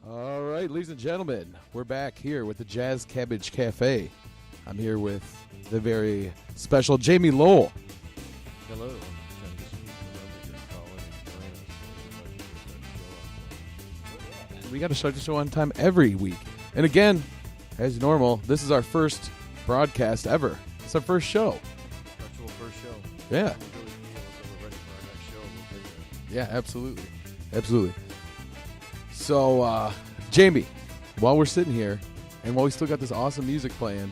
All right, ladies and gentlemen, we're back here with the Cabbage Cafe. I'm here with the very special Jamie Lowell. Hello. We got to start the show on time every week. And again, as normal, this is our first broadcast ever. It's our first show. Actual first show. Yeah. We're really ready for our next show. We'll take it. Yeah, absolutely. Absolutely. So, Jamie, while we're sitting here and while we still got this awesome music playing,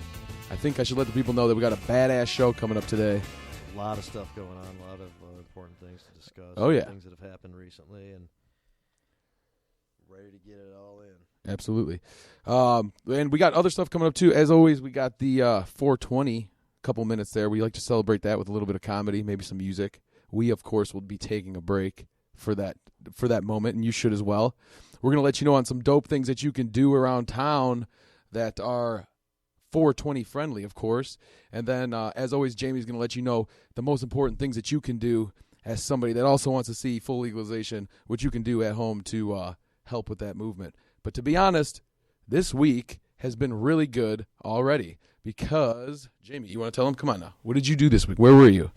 I think I should let the people know that we got a badass show coming up today. A lot of stuff going on, a lot of important things to discuss. Oh, yeah. Things that have happened recently, and ready to get it all in. Absolutely. And we got other stuff coming up, too. As always, we got the 420, couple minutes there. We like to celebrate that with a little bit of comedy, maybe some music. We, of course, will be taking a break for that moment, and you should as well. We're going to let you know on some dope things that you can do around town that are 420 friendly, of course. And then, as always, Jamie's going to let you know the most important things that you can do as somebody that also wants to see full legalization, what you can do at home to help with that movement. But to be honest, this week has been really good already because, Jamie, you want to tell them? Come on now. What did you do this week? Where were you?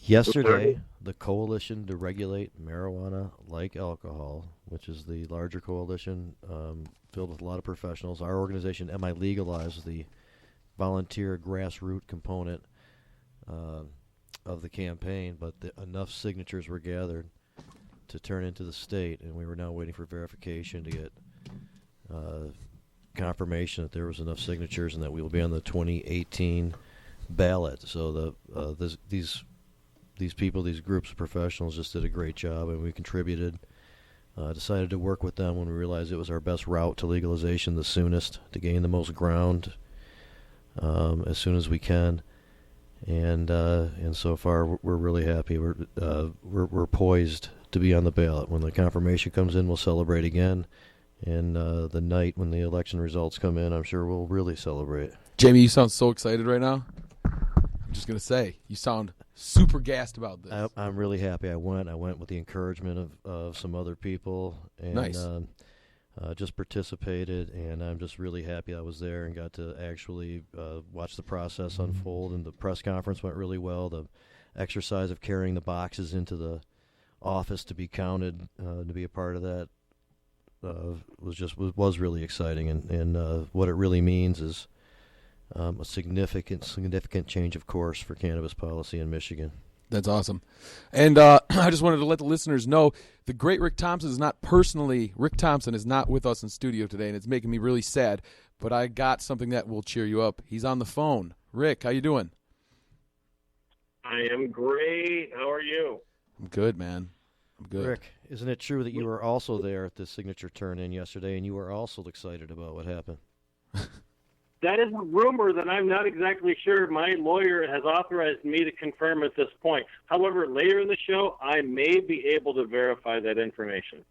Yesterday, the Coalition to Regulate Marijuana Like Alcohol, which is the larger coalition filled with a lot of professionals. Our organization, MI Legalize, is the volunteer grassroots component of the campaign, but enough signatures were gathered to turn into the state, and we were now waiting for verification to get confirmation that there was enough signatures and that we will be on the 2018 ballot. So these people, these groups of professionals just did a great job, and we contributed. Decided to work with them when we realized it was our best route to legalization, the soonest, to gain the most ground as soon as we can. And so far we're really happy. We're poised to be on the ballot. When the confirmation comes in, we'll celebrate again. And the night when the election results come in, I'm sure we'll really celebrate. Jamie, you sound so excited right now. I'm just going to say, you sound super gassed about this. I'm really happy I went with the encouragement of some other people. And, nice. Just participated, and I'm just really happy I was there and got to actually watch the process unfold. And the press conference went really well. The exercise of carrying the boxes into the office to be counted, to be a part of that, was really exciting. And what it really means is a significant change of course for cannabis policy in Michigan. That's awesome. And I just wanted to let the listeners know the great Rick Thompson is not with us in studio today, and it's making me really sad, but I got something that will cheer you up. He's on the phone. Rick, how you doing? I am great. How are you? I'm good, man. I'm good. Rick, isn't it true that you were also there at the signature turn-in yesterday, and you were also excited about what happened? That is a rumor that I'm not exactly sure. My lawyer has authorized me to confirm at this point. However, later in the show, I may be able to verify that information.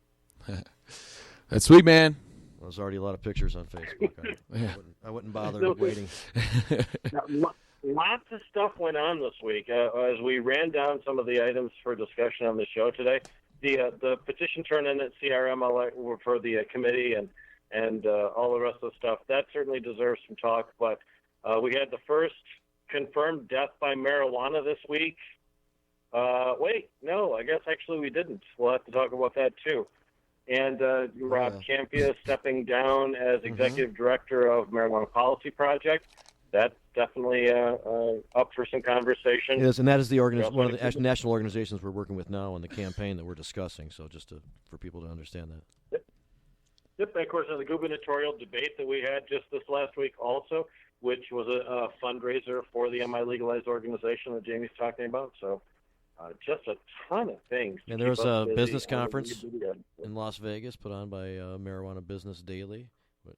That's sweet, man. Well, there's already a lot of pictures on Facebook. I wouldn't bother waiting. Now, lots of stuff went on this week. As we ran down some of the items for discussion on the show today, the petition turn-in at CRM for the committee and all the rest of the stuff, that certainly deserves some talk. But we had the first confirmed death by marijuana this week. Wait, no, I guess actually we didn't. We'll have to talk about that too. And Rob Campia stepping down as executive director of Marijuana Policy Project. That's definitely up for some conversation. Yes, and that is one of the national organizations we're working with now on the campaign that we're discussing. So just for people to understand that. Yep, of course, the gubernatorial debate that we had just this last week also, which was a fundraiser for the MI Legalized organization that Jamie's talking about. So just a ton of things. And there was a business conference in Las Vegas put on by Marijuana Business Daily,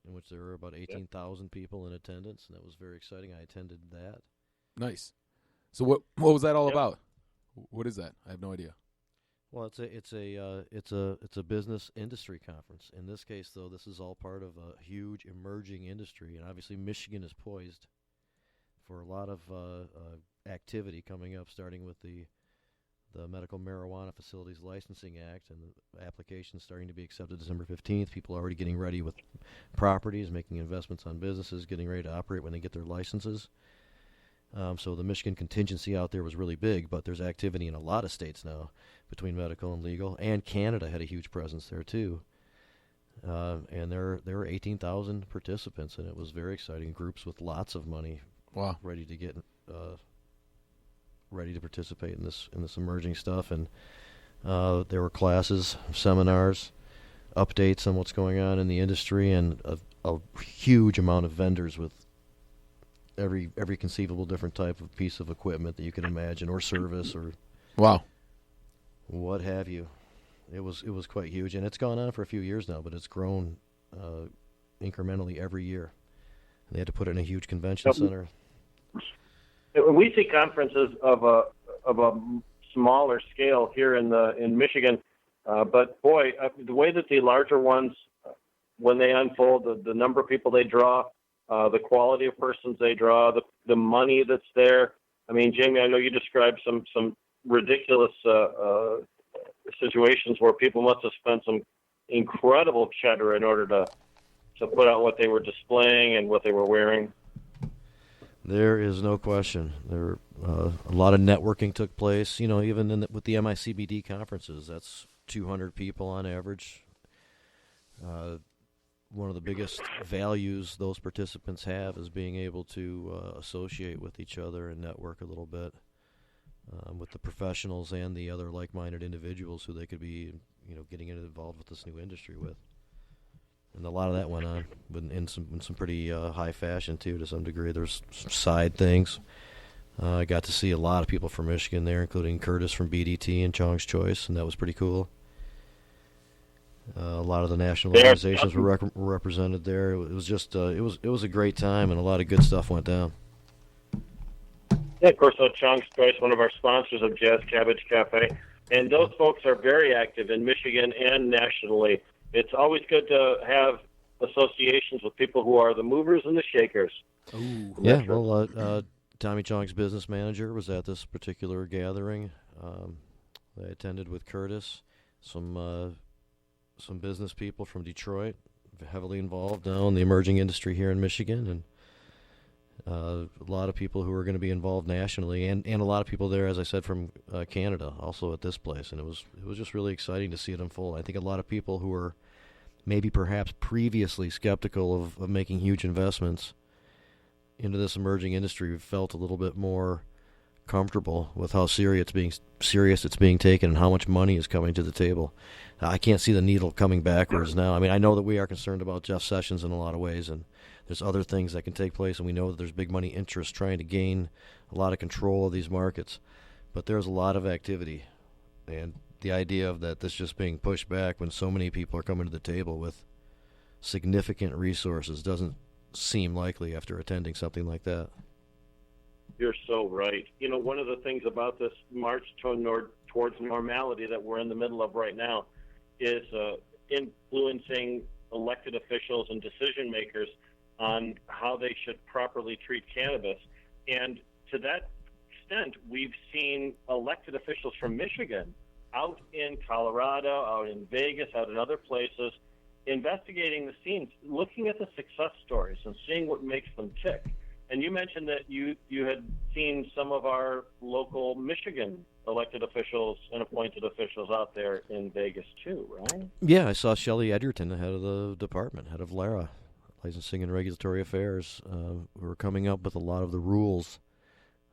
in which there were about 18,000 people in attendance, and that was very exciting. I attended that. Nice. So what was that all about? What is that? I have no idea. Well, it's a business industry conference. In this case, though, this is all part of a huge emerging industry, and obviously Michigan is poised for a lot of activity coming up, starting with the Medical Marijuana Facilities Licensing Act, and the applications starting to be accepted December 15th. People are already getting ready with properties, making investments on businesses, getting ready to operate when they get their licenses. So the Michigan contingency out there was really big, but there's activity in a lot of states now between medical and legal, and Canada had a huge presence there too. And there were 18,000 participants, and it was very exciting. Groups with lots of money, Wow, ready to get ready to participate in this emerging stuff. And there were classes, seminars, updates on what's going on in the industry, and a huge amount of vendors with every conceivable different type of piece of equipment that you can imagine, or service, or wow, what have you. It was quite huge, and it's gone on for a few years now, but it's grown incrementally every year. And they had to put it in a huge convention center. We see conferences of a smaller scale here in Michigan, but boy, the way that the larger ones, when they unfold, the number of people they draw, the quality of persons they draw, the money that's there. I mean, Jamie, I know you described some ridiculous situations where people must have spent some incredible cheddar in order to put out what they were displaying and what they were wearing. There is no question. There a lot of networking took place. You know, even with the MICBD conferences, that's 200 people on average. One of the biggest values those participants have is being able to associate with each other and network a little bit with the professionals and the other like-minded individuals who they could be, getting involved with this new industry with. And a lot of that went on in some pretty high fashion, too, to some degree. There's some side things. I got to see a lot of people from Michigan there, including Curtis from BDT and Chong's Choice, and that was pretty cool. A lot of the national organizations were represented there. It was just it was a great time, and a lot of good stuff went down. Yeah, of course, Chong's Choice, one of our sponsors of Jazz Cabbage Cafe, and those folks are very active in Michigan and nationally. It's always good to have associations with people who are the movers and the shakers. Ooh, yeah, well, Tommy Chong's business manager was at this particular gathering. I attended with Curtis, some business people from Detroit, heavily involved now in the emerging industry here in Michigan, and a lot of people who are going to be involved nationally, and a lot of people there, as I said, from Canada, also at this place. And it was just really exciting to see it unfold. I think a lot of people who were maybe perhaps previously skeptical of making huge investments into this emerging industry felt a little bit more comfortable with how serious it's being taken and how much money is coming to the table. I can't see the needle coming backwards now. I mean, I know that we are concerned about Jeff Sessions in a lot of ways, and there's other things that can take place, and we know that there's big money interest trying to gain a lot of control of these markets. But there's a lot of activity, and the idea of that this just being pushed back when so many people are coming to the table with significant resources doesn't seem likely after attending something like that. You're so right. One of the things about this march towards normality that we're in the middle of right now is influencing elected officials and decision makers on how they should properly treat cannabis. And to that extent, we've seen elected officials from Michigan out in Colorado, out in Vegas, out in other places, investigating the scenes, looking at the success stories and seeing what makes them tick. And you mentioned that you had seen some of our local Michigan elected officials and appointed officials out there in Vegas too, right? Yeah, I saw Shelley Edgerton, the head of the department, head of LARA, Licensing and Regulatory Affairs, who are coming up with a lot of the rules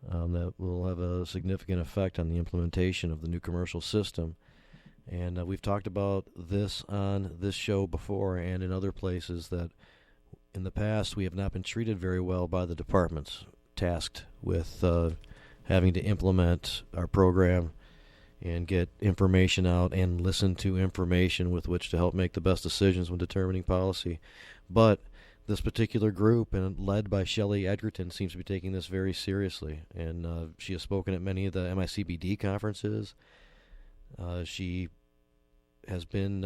that will have a significant effect on the implementation of the new commercial system. And we've talked about this on this show before and in other places, that in the past we have not been treated very well by the departments tasked with having to implement our program and get information out and listen to information with which to help make the best decisions when determining policy. But this particular group, and led by Shelley Edgerton, seems to be taking this very seriously. And she has spoken at many of the MICBD conferences. She has been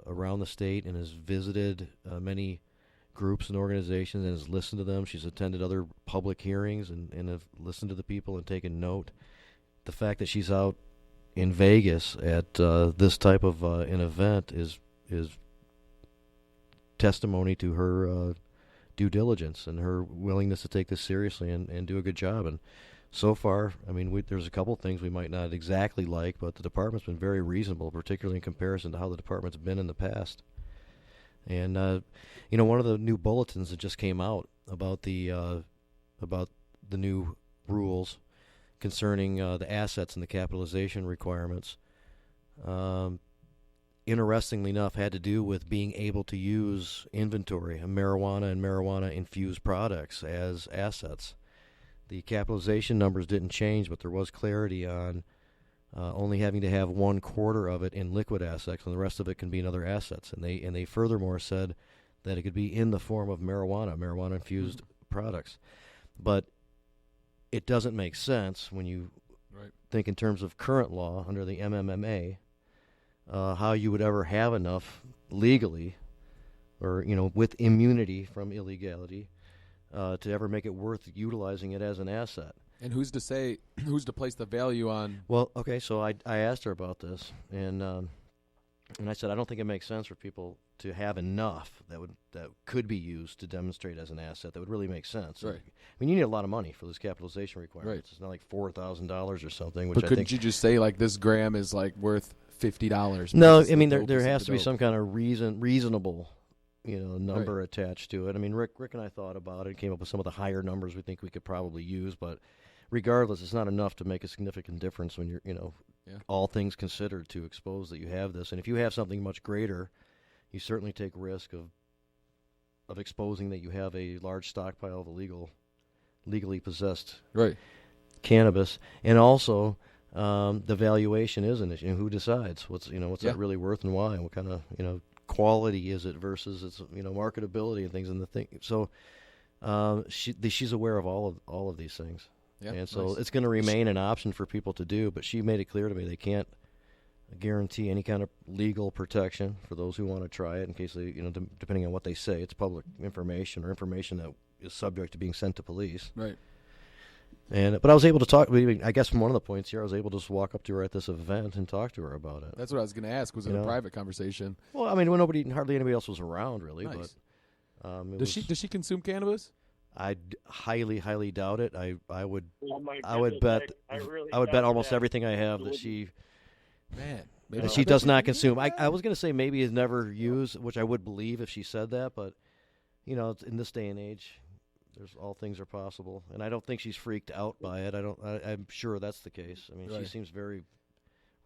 around the state and has visited many groups and organizations and has listened to them. She's attended other public hearings and have listened to the people and taken note. The fact that she's out in Vegas at this type of an event is testimony to her due diligence and her willingness to take this seriously and do a good job. And so far, I mean, there's a couple things we might not exactly like, but the department's been very reasonable, particularly in comparison to how the department's been in the past. And one of the new bulletins that just came out about the new rules concerning the assets and the capitalization requirements, interestingly enough, had to do with being able to use inventory of marijuana and marijuana-infused products as assets. The capitalization numbers didn't change, but there was clarity on only having to have 1/4 of it in liquid assets, and the rest of it can be in other assets. And they furthermore said that it could be in the form of marijuana-infused products. But it doesn't make sense when you think in terms of current law under the MMMA, how you would ever have enough legally, or with immunity from illegality, to ever make it worth utilizing it as an asset. And who's to place the value on? Well, okay, so I asked her about this, and I said I don't think it makes sense for people to have enough that could be used to demonstrate as an asset that would really make sense. Right. I mean, you need a lot of money for those capitalization requirements. Right. It's not like $4,000 or something. Which But I couldn't think you just say like this gram is like worth $50? No, I mean there has to be some kind of reasonable number attached to it. I mean, Rick and I thought about it, came up with some of the higher numbers we think we could probably use, but regardless, it's not enough to make a significant difference when you're, all things considered, to expose that you have this. And if you have something much greater, you certainly take risk of exposing that you have a large stockpile of legally possessed cannabis. And also, the valuation is an issue. Who decides what's that really worth and why, and what kind of quality is it versus its marketability and things. And the thing, so she's aware of all of these things. Yeah, and so it's going to remain an option for people to do, but she made it clear to me they can't guarantee any kind of legal protection for those who want to try it in case they, depending on what they say, it's public information or information that is subject to being sent to police. Right. But I was able to talk, I guess from one of the points here, I was able to just walk up to her at this event and talk to her about it. That's what I was going to ask. Was it a private conversation? Well, I mean, when hardly anybody else was around, really. Nice. But does she consume cannabis? I highly, highly doubt it. I would bet almost everything I have that she she does not consume. I was going to say maybe it's never used, which I would believe if she said that, but in this day and age, all things are possible, and I don't think she's freaked out by it. I'm sure that's the case. I mean, she seems very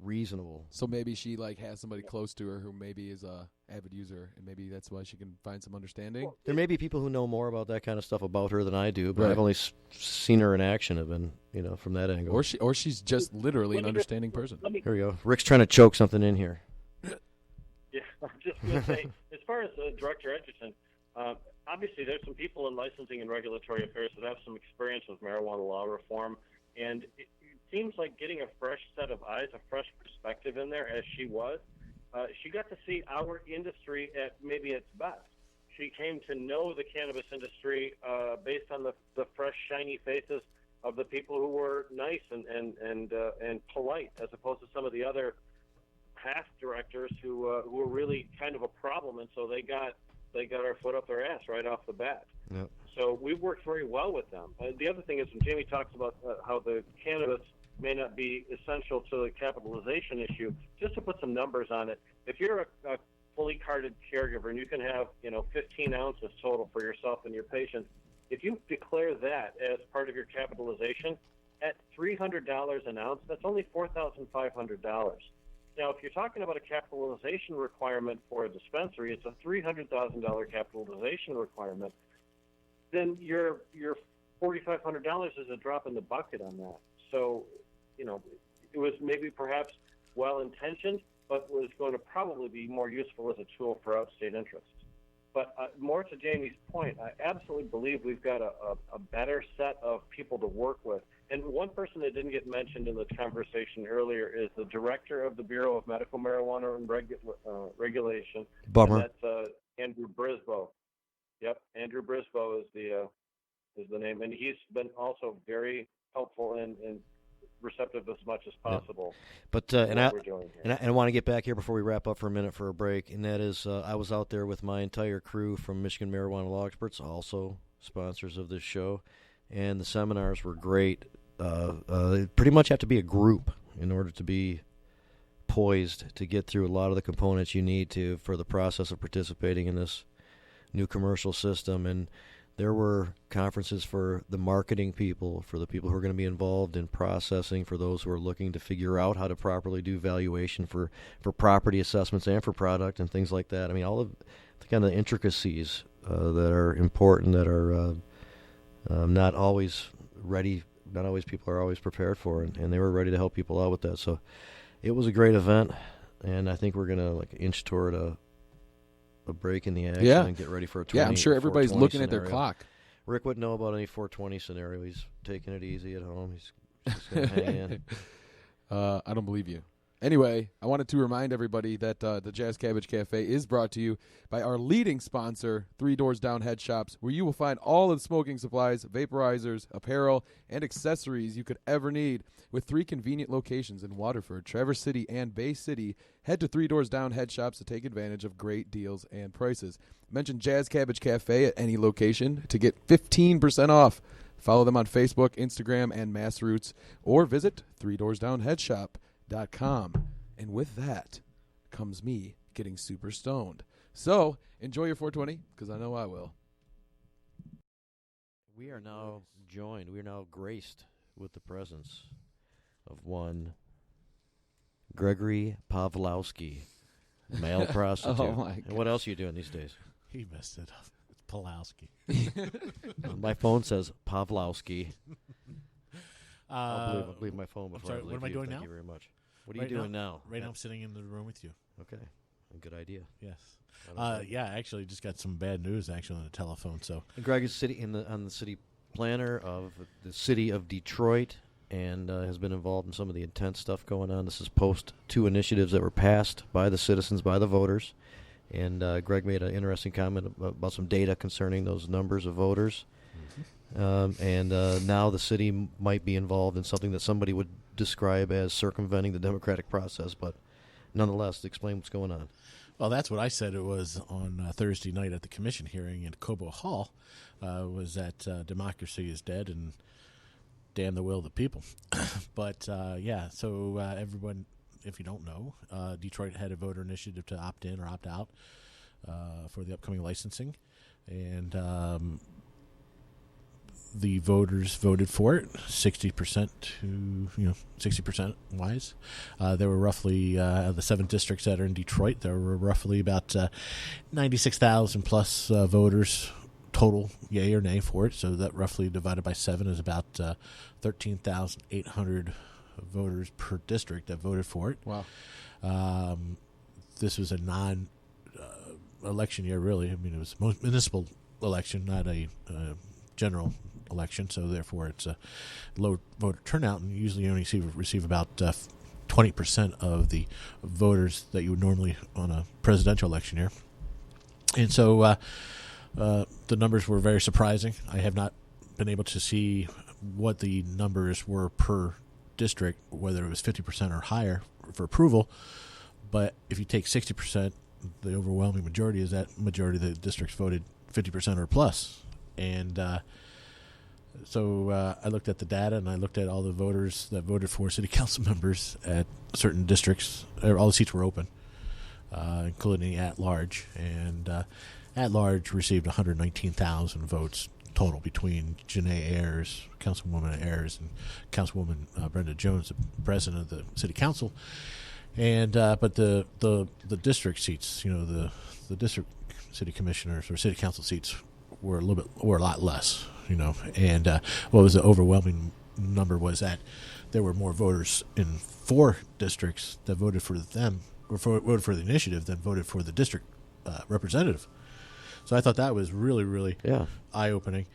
reasonable. So maybe she has somebody close to her who maybe is a avid user, and maybe that's why she can find some understanding. There may be people who know more about that kind of stuff about her than I do, but I've only seen her in action, have been from that angle. Or she's just literally an understanding person. Here we go. Rick's trying to choke something in here. Yeah, I'm just going to say, as far as Director Edgerton, obviously there's some people in licensing and regulatory affairs that have some experience with marijuana law reform, and it seems like getting a fresh set of eyes, a fresh perspective in there, as she was. She got to see our industry at maybe its best. She came to know the cannabis industry based on the fresh, shiny faces of the people who were nice and polite, as opposed to some of the other past directors who were really kind of a problem, and so they got our foot up their ass right off the bat. Yep. So we worked very well with them. The other thing is when Jamie talks about how the cannabis may not be essential to the capitalization issue, just to put some numbers on it, if you're a fully carded caregiver and you can have 15 ounces total for yourself and your patient, if you declare that as part of your capitalization at $300 an ounce, that's only $4,500. Now, if you're talking about a capitalization requirement for a dispensary, it's a $300,000 capitalization requirement, then your $4,500 is a drop in the bucket on that. So, it was maybe perhaps well-intentioned, but was going to probably be more useful as a tool for outstate interests. But more to Jamie's point, I absolutely believe we've got a better set of people to work with. And one person that didn't get mentioned in the conversation earlier is the director of the Bureau of Medical Marijuana and Regulation. Bummer. And that's Andrew Brisboe. Yep, Andrew Brisboe is the name, and he's been also very helpful and receptive as much as possible. But and I want to get back here before we wrap up for a minute for a break, and that is I was out there with my entire crew from Michigan Marijuana Law Experts, also sponsors of this show, and the seminars were great. Pretty much have to be a group in order to be poised to get through a lot of the components you need to for the process of participating in this new commercial system. And there were conferences for the marketing people, for the people who are going to be involved in processing, for those who are looking to figure out how to properly do valuation for property assessments and for product and things like that. I mean, all of the kind of intricacies that are important, that are not always ready. Not always people are always prepared for, and they were ready to help people out with that. So it was a great event, and I think we're going to inch toward a break in the action and get ready for a 20. Yeah, I'm sure everybody's looking scenario. at their clock. Rick wouldn't know about any 420 scenario. He's taking it easy at home. He's just going to hang in. I don't believe you. Anyway, I wanted to remind everybody that the Jazz Cabbage Cafe is brought to you by our leading sponsor, 3 Doors Down Head Shops, where you will find all of the smoking supplies, vaporizers, apparel, and accessories you could ever need. With 3 convenient locations in Waterford, Traverse City, and Bay City, head to 3 Doors Down Head Shops to take advantage of great deals and prices. Mention Jazz Cabbage Cafe at any location to get 15% off. Follow them on Facebook, Instagram, and Massroots, or visit 3doorsdownheadshop.com. And with that comes me getting super stoned. So enjoy your 420, because I know I will. We are now joined. We are now graced with the presence of one Gregory Pawlowski, male prostitute. Oh my God. And what else are you doing these days? He messed it up. It's Pawlowski. My phone says Pawlowski. I believe my phone before. sorry, I what leave am I you. doing Thank now? you very much. What are you doing now? Right now I'm sitting in the room with you. Okay. A good idea. Yes. Yeah, I actually just got some bad news actually on the telephone. So And Greg is on the city planner of the city of Detroit, and has been involved in some of the intense stuff going on. This is post 2 initiatives that were passed by the citizens, by the voters. And Greg made an interesting comment about some data concerning those numbers of voters. And now the city might be involved in something that somebody would describe as circumventing the democratic process. But nonetheless, explain what's going on. Well, that's what I said it was on Thursday night at the commission hearing in Cobo Hall, was that democracy is dead and damn the will of the people. But, yeah, so everyone, if you don't know, Detroit had a voter initiative to opt in or opt out for the upcoming licensing. And the voters voted for it, 60% to 60% wise. There were roughly the 7 districts that are in Detroit. There were roughly about 96,000 plus voters total, yay or nay, for it. So that roughly divided by 7 is about 13,800 voters per district that voted for it. Wow. This was a non-election year, really. I mean, it was a municipal election, not a general election, so therefore it's a low voter turnout, and usually you only receive about 20% of the voters that you would normally on a presidential election year. And so the numbers were very surprising. I have not been able to see what the numbers were per district, whether it was 50% or higher for approval, but if you take 60%, the overwhelming majority is that majority of the districts voted 50% or plus. And so I looked at the data, and I looked at all the voters that voted for city council members at certain districts. All the seats were open, including at-large. And at-large received 119,000 votes total between Janae Ayers, Councilwoman Ayers, and Councilwoman Brenda Jones, the president of the city council. And but the district seats, the district city commissioners or city council seats were a lot less, And what was the overwhelming number was that there were more voters in 4 districts that voted for them or voted for the initiative than voted for the district representative. So I thought that was really, really Yeah. eye-opening.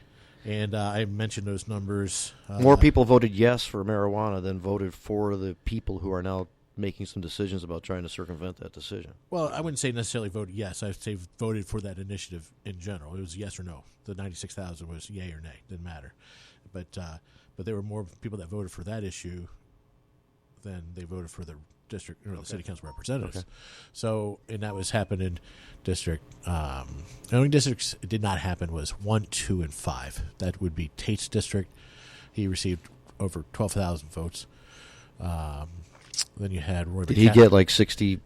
And I mentioned those numbers. More people voted yes for marijuana than voted for the people who are now making some decisions about trying to circumvent that decision. Well, I wouldn't say necessarily voted yes. I'd say voted for that initiative in general. It was yes or no. The 96,000 was yay or nay. Didn't matter. But there were more people that voted for that issue than they voted for the district or the city council representatives. Okay. So, and that was happened in district. The only districts it did not happen was 1, 2, and 5. That would be Tate's district. He received over 12,000 votes. Then you had Roy. Did he get like 60+%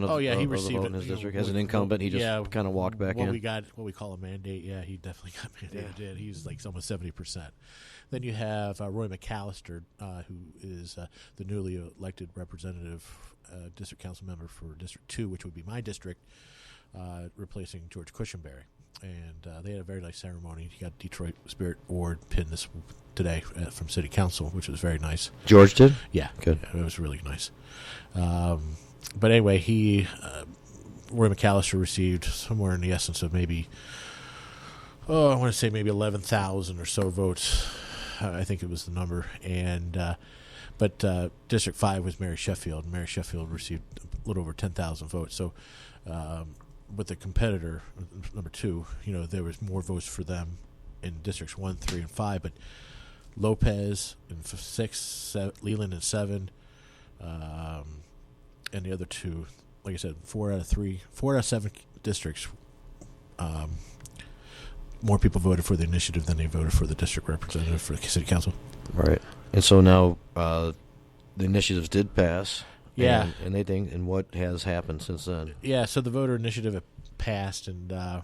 of, he of the received vote in his district? As an incumbent, he just kind of walked back in? What we call a mandate. Yeah, he definitely got mandated. Yeah. He's like almost 70%. Then you have Roy McAllister, who is the newly elected representative district council member for District 2, which would be my district, replacing George Cushenberry. And they had a very nice ceremony. He got Detroit Spirit Award pin this today from City Council, which was very nice. George did? Yeah. Good. Yeah, it was really nice. But anyway, Roy McAllister received somewhere in the essence of maybe, I want to say maybe 11,000 or so votes. I think it was the number. But District 5 was Mary Sheffield. Mary Sheffield received a little over 10,000 votes. So with the competitor, number 2, there was more votes for them in Districts 1, 3, and 5. But Lopez in 6, Leland in 7, and the other 2, like I said, 4 out of 7 districts, more people voted for the initiative than they voted for the district representative for the city council. Right. And so now the initiatives did pass. Yeah. And what has happened since then? Yeah, so the voter initiative passed, and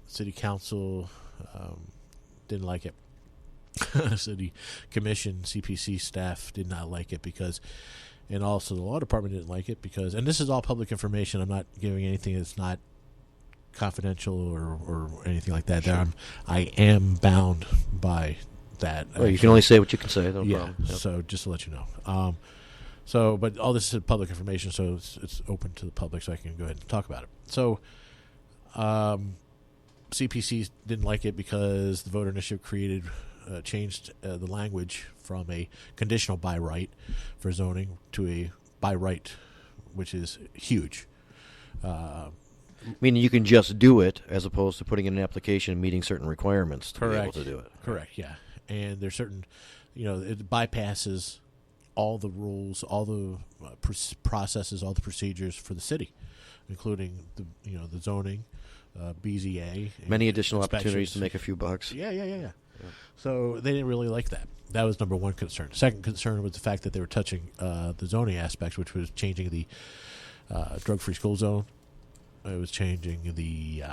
city council didn't like it. City commission, CPC staff did not like it and also the law department didn't like it because, and this is all public information, I'm not giving anything that's not confidential or anything like that. Sure. I am bound by that. Well, you can only say what you can say. No problem. Yep. So just to let you know. But all this is public information, so it's open to the public, so I can go ahead and talk about it. So, CPC didn't like it because the voter initiative changed the language from a conditional by right for zoning to a by right, which is huge. Meaning you can just do it as opposed to putting in an application and meeting certain requirements to be able to do it. Correct, yeah. And there's certain, it bypasses all the rules, all the processes, all the procedures for the city, including the zoning, BZA. Many additional opportunities to make a few bucks. Yeah. So they didn't really like that. That was number one concern. Second concern was the fact that they were touching the zoning aspects, which was changing the drug-free school zone. It was changing the...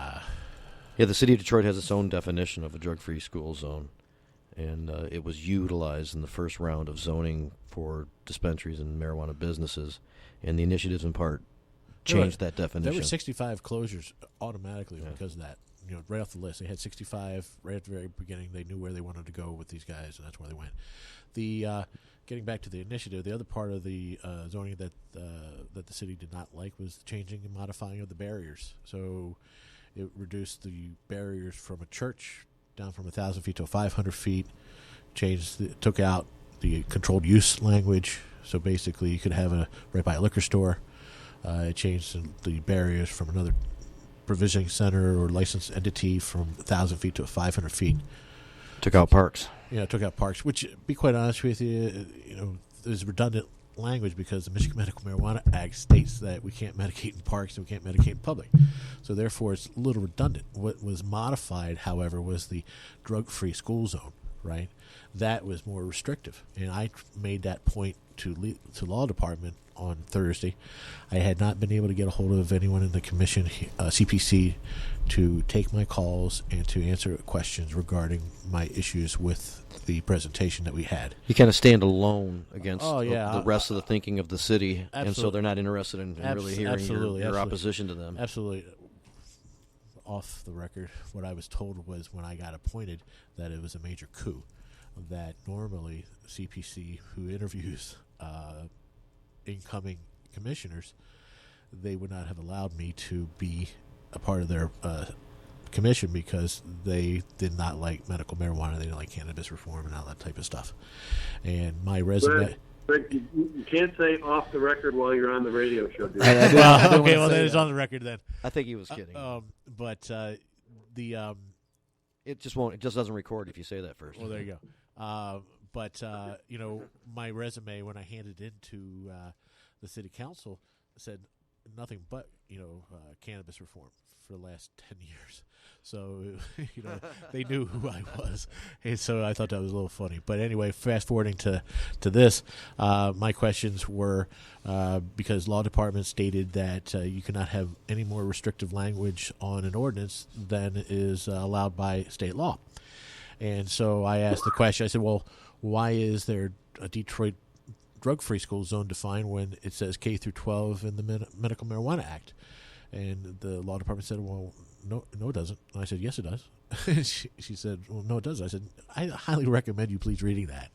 the city of Detroit has its own definition of a drug-free school zone, and it was utilized in the first round of zoning for dispensaries and marijuana businesses, and the initiatives in part changed that definition. There were 65 closures automatically because of that. Right off the list, they had 65 right at the very beginning. They knew where they wanted to go with these guys, and that's where they went. Getting back to the initiative, the other part of the zoning that the city did not like was changing and modifying of the barriers. So it reduced the barriers from a church down from 1,000 feet to 500 feet. Took out the controlled use language. So basically, you could have right by a liquor store. It changed the barriers from another provisioning center or licensed entity from 1,000 feet to 500 feet. Took out parks. Took out parks, which, to be quite honest with you, there's redundant language because the Michigan Medical Marijuana Act states that we can't medicate in parks and we can't medicate in public. So therefore, it's a little redundant. What was modified, however, was the drug-free school zone, right? That was more restrictive. And I made that point to law department on Thursday. I had not been able to get a hold of anyone in the commission, CPC, to take my calls and to answer questions regarding my issues with the presentation that we had. You kind of stand alone against the rest of the thinking of the city, absolutely. And so they're not interested in really hearing your opposition to them. Absolutely. Off the record, what I was told was when I got appointed that it was a major coup, that normally CPC, who interviews incoming commissioners, they would not have allowed me to be a part of their commission because they did not like medical marijuana. They didn't like cannabis reform and all that type of stuff. And my resume. Rick, you can't say off the record while you're on the radio show, dude. Okay, well, then it's on the record then. I think he was kidding. But it just won't. It just doesn't record if you say that first. Well, there you go. But my resume when I handed it into the city council said nothing but cannabis reform for the last 10 years. So they knew who I was, and so I thought that was a little funny. But anyway, fast forwarding to this, my questions were because law department stated that you cannot have any more restrictive language on an ordinance than is allowed by state law. And so I asked the question. I said, well, why is there a Detroit drug-free school zone defined when it says K through 12 in the Medical Marijuana Act? And the law department said, well, no, it doesn't. And I said, yes, it does. she said, well, no, it doesn't. I said, I highly recommend you please reading that.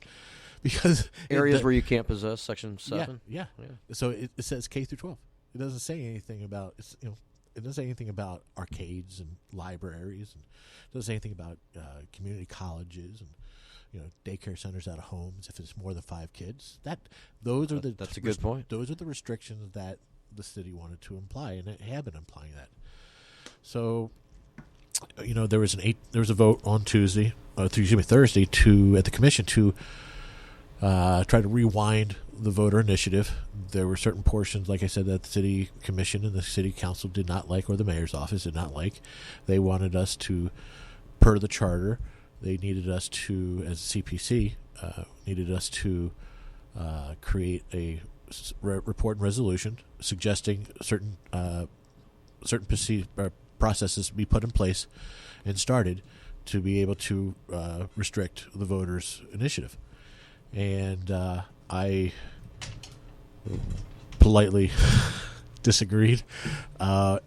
Because areas where you can't possess, Section 7? Yeah. So it says K through 12. It doesn't say anything about it doesn't say anything about arcades and libraries, and it doesn't say anything about community colleges and daycare centers out of homes if it's more than 5 kids. That's a good point. Those are the restrictions that the city wanted to imply, and it had been implying that. So, there was a vote on Thursday at the commission to try to rewind the voter initiative. There were certain portions, like I said, that the city commission and the city council did not like, or the mayor's office did not like. They wanted us to, per the charter, they needed us to, as a CPC, needed us to create a report and resolution suggesting certain processes be put in place and started to be able to restrict the voters' initiative. And I politely disagreed. I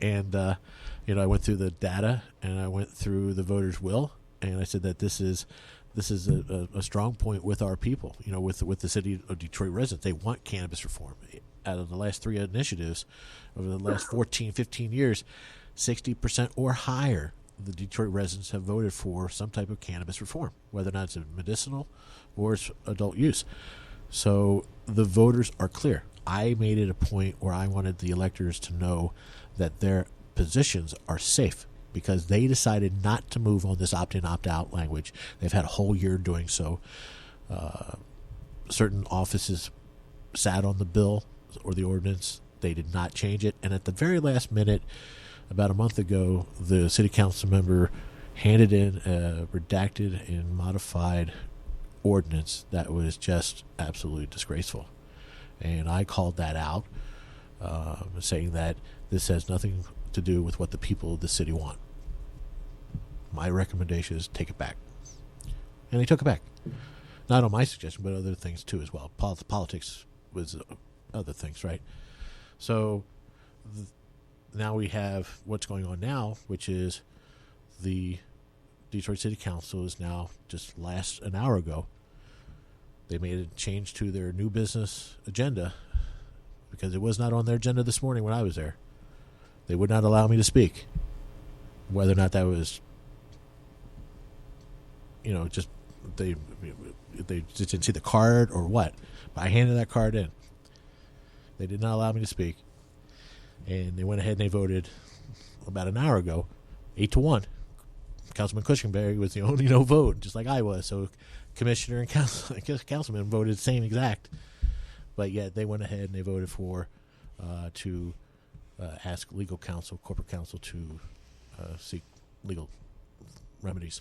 went through the data and I went through the voters' will, and I said that this is a strong point with our people, with the city of Detroit residents. They want cannabis reform. Out of the last 3 initiatives over the last 14, 15 years, 60% or higher the Detroit residents have voted for some type of cannabis reform, whether or not it's medicinal or it's adult use. So the voters are clear. I made it a point where I wanted the electors to know that their positions are safe because they decided not to move on this opt-in, opt-out language. They've had a whole year doing so. Certain offices sat on the bill or the ordinance. They did not change it. And at the very last minute, about a month ago, the city council member handed in a redacted and modified ordinance that was just absolutely disgraceful. And I called that out, saying that this has nothing to do with what the people of the city want. My recommendation is take it back. And they took it back. Not on my suggestion, but other things too as well. Politics was other things, right? So now we have what's going on now, which is the Detroit City Council is now just an hour ago, they made a change to their new business agenda because it was not on their agenda this morning when I was there. They would not allow me to speak. Whether or not that was, just they just didn't see the card or what. But I handed that card in. They did not allow me to speak. And they went ahead and they voted about an hour ago, 8-1. Councilman Cushionberry was the only no vote, just like I was. So commissioner and councilman voted the same exact. But yet they went ahead and they voted for to ask legal counsel, corporate counsel, to seek legal remedies.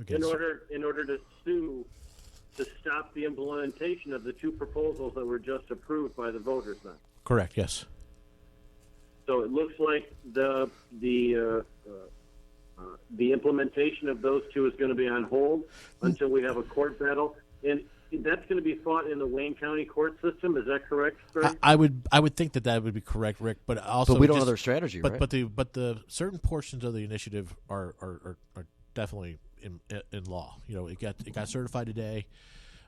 In order to sue to stop the implementation of the 2 proposals that were just approved by the voters then. Correct, yes. So it looks like the implementation of those 2 is going to be on hold until we have a court battle, and that's going to be fought in the Wayne County court system. Is that correct, Greg? I would think that would be correct, Rick. But also, we don't know their strategy, right? But the certain portions of the initiative are definitely in law. It got certified today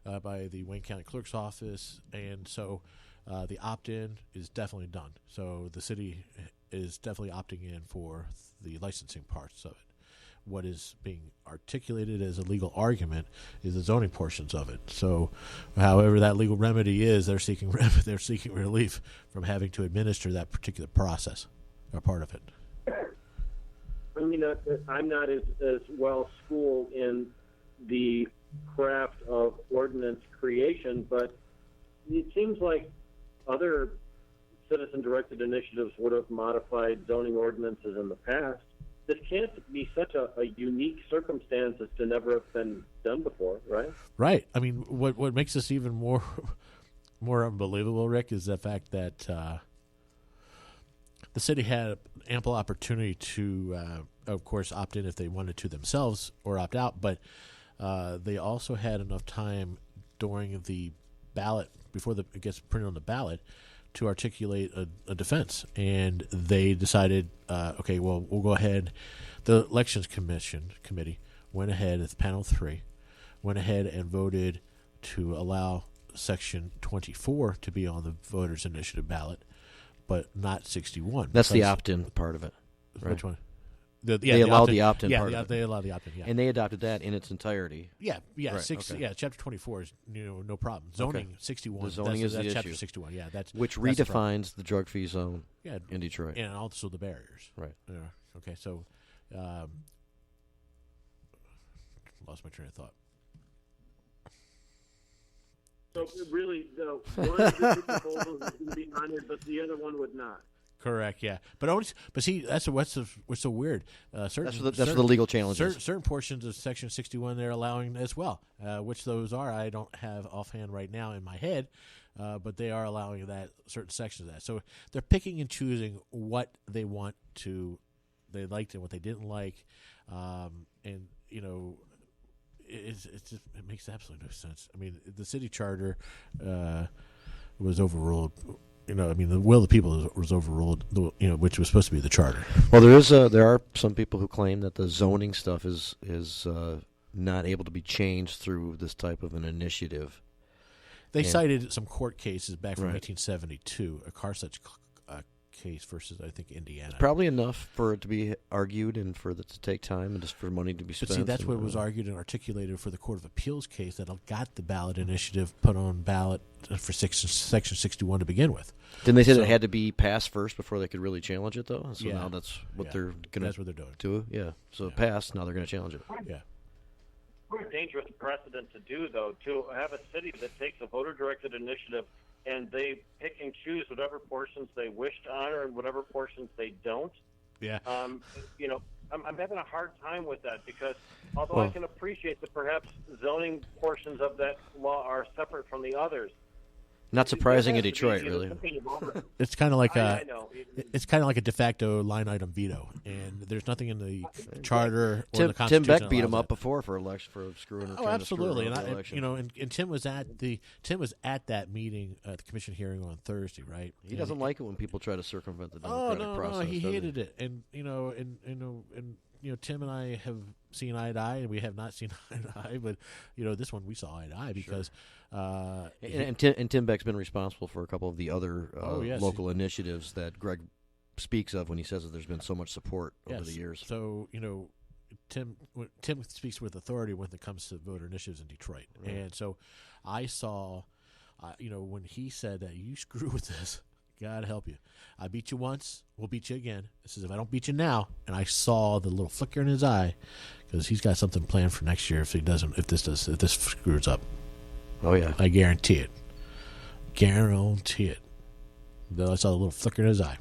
by the Wayne County Clerk's Office, and so the opt-in is definitely done. So the city is definitely opting in for the licensing parts of it. What is being articulated as a legal argument is the zoning portions of it. So, however that legal remedy is, they're seeking relief from having to administer that particular process or part of it. I mean, I'm not as well schooled in the craft of ordinance creation, but it seems like other citizen-directed initiatives would have modified zoning ordinances in the past. This can't be such a unique circumstance as to never have been done before, right? Right. I mean, what makes this even more unbelievable, Rick, is the fact that the city had ample opportunity to, of course, opt in if they wanted to themselves or opt out, but they also had enough time during the ballot, before it gets printed on the ballot, to articulate a defense. And they decided, okay, well, we'll go ahead. The Elections Committee went ahead with Panel 3, went ahead and voted to allow Section 24 to be on the voters' initiative ballot, but not 61. That's the opt-in part of it. Right? Which one? They allowed the opt-in part of it. They allowed the opt-in, yeah. And they adopted that in its entirety. Yeah. Right, okay. Chapter 24 is no problem. Zoning, Okay. 61. The zoning is the chapter issue. 61, yeah. Which that's the problem. redefines the drug-free zone Yeah, in Detroit. and also the barriers. Right. Yeah. Okay, so lost my train of thought. So really, one of the proposals would be honored, but the other one would not. Correct, yeah, but see, that's what's so weird. That's where the legal challenge is. Certain portions of Section 61 they're allowing as well. Which those are, I don't have offhand right now in my head, but they are allowing that certain sections of that. So they're picking and choosing what they want to, they liked and what they didn't like, and it makes absolutely no sense. I mean, the city charter was overruled. The will of the people was overruled. Which was supposed to be the charter. Well, there are some people who claim that the zoning stuff is not able to be changed through this type of an initiative. They cited some court cases back from Right. 1972, a Carsuch case versus, I think, Indiana. Probably enough for it to be argued and for it to take time and just for money to be spent. But see, that's what was argued and articulated for the Court of Appeals case that got the ballot initiative put on ballot for Section 61 to begin with. Didn't they say that it had to be passed first before they could really challenge it, though? So Yeah. now that's what they're going That's what they're doing. do. Yeah. So it passed. Now they're going to challenge it. Yeah. What a dangerous precedent to do, though, to have a city that takes a voter-directed initiative and they pick and choose whatever portions they wish to honor and whatever portions they don't. Yeah. I'm having a hard time with that because although I can appreciate that perhaps zoning portions of that law are separate from the others. Not surprising in Detroit, really. It's kind of like I know. It's kind of like a de facto line item veto, and there's nothing in the charter or Tim the Constitution. Beck beat him allows up before for election for screwing. Oh, absolutely, and and Tim was at that meeting, the commission hearing on Thursday, right? He doesn't like it when people try to circumvent the democratic process. No, he hated it, and Tim and I have seen eye to eye, and we have not seen eye to eye, but this one we saw eye to eye because. And Tim Beck's been responsible for a couple of the other local initiatives that Greg speaks of when he says that there's been so much support over the years. So Tim speaks with authority when it comes to voter initiatives in Detroit, and so I saw, when he said that you screw with this, God help you. I beat you once, we'll beat you again. He says if I don't beat you now, and I saw the little flicker in his eye because he's got something planned for next year if this screws up. Oh, yeah. I guarantee it. Guarantee it. Though I saw the little flicker in his eye.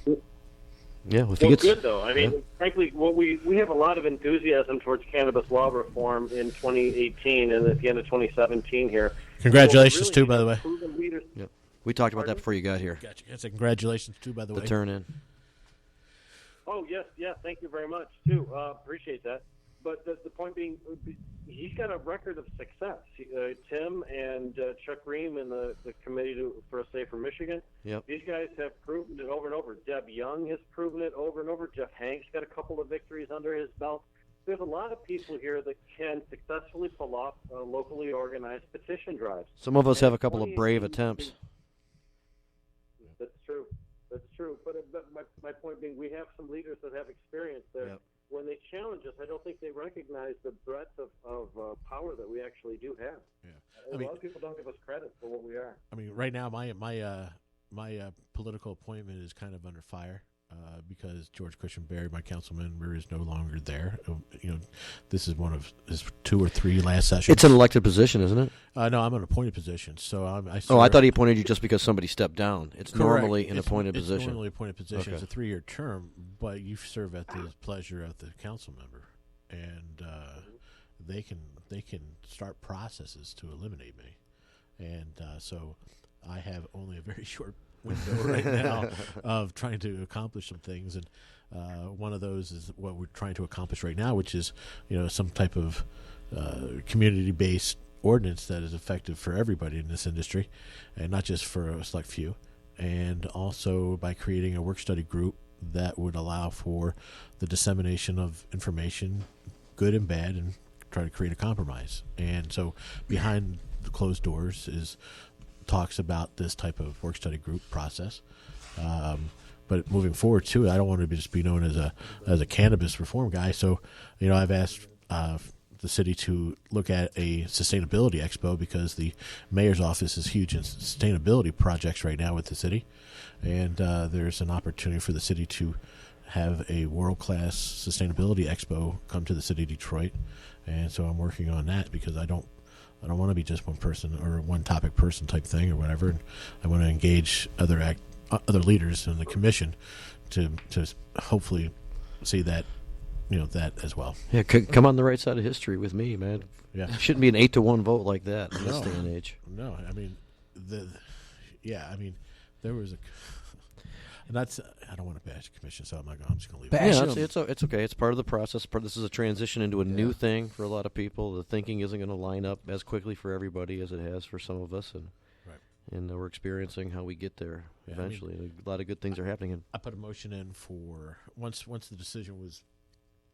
Yeah, Well, good, though. I mean, frankly, we have a lot of enthusiasm towards cannabis law reform in 2018 and at the end of 2017 here. Congratulations, too, by the way. Yep. We talked about that before you got here. Gotcha. That's a congratulations, too, by the way. The turn in. Oh, yes, thank you very much, too. Appreciate that. But the point being, he's got a record of success. Tim and Chuck Ream and the Committee for a Safer Michigan, these guys have proven it over and over. Deb Young has proven it over and over. Jeff Hanks got a couple of victories under his belt. There's a lot of people here that can successfully pull off locally organized petition drives. Some of us have a couple of brave attempts. That's true. But my point being, we have some leaders that have experience there. Yep. When they challenge us, I don't think they recognize the breadth of power that we actually do have. Yeah. A lot of people don't give us credit for what we are. I mean, right now, my political appointment is kind of under fire because George Cushionberry, my council member, is no longer there. This is one of his 2 or 3 last sessions. It's an elected position, isn't it? No, I'm an appointed position. So I thought he appointed you just because somebody stepped down. It's Correct. normally an appointed It's position. normally appointed position. Okay. It's a 3-year term, but you serve at the pleasure of the council member, and they can start processes to eliminate me, and so I have only a very short window right now of trying to accomplish some things, and one of those is what we're trying to accomplish right now, which is some type of community-based ordinance that is effective for everybody in this industry, and not just for a select few, and also by creating a work-study group that would allow for the dissemination of information, good and bad, and try to create a compromise. And so behind the closed doors is talks about this type of work-study group process. But moving forward too, I don't want to just be known as a cannabis reform guy. So, I've asked the city to look at a sustainability expo because the mayor's office is huge in sustainability projects right now with the city, and there's an opportunity for the city to have a world-class sustainability expo come to the city of Detroit, and so I'm working on that because I don't want to be just one person or one topic person type thing or whatever. And I want to engage other leaders in the commission to hopefully see that that as well. Yeah, come on the right side of history with me, man. Yeah, it shouldn't be an 8-1 vote like that in this day and age. No, I mean there was a. And that's I don't want to bash the commission, so I'm just going to leave it. Yeah, it's okay. It's part of the process. This is a transition into a new thing for a lot of people. The thinking isn't going to line up as quickly for everybody as it has for some of us, and we're experiencing how we get there eventually. A lot of good things are happening. I put a motion in for once the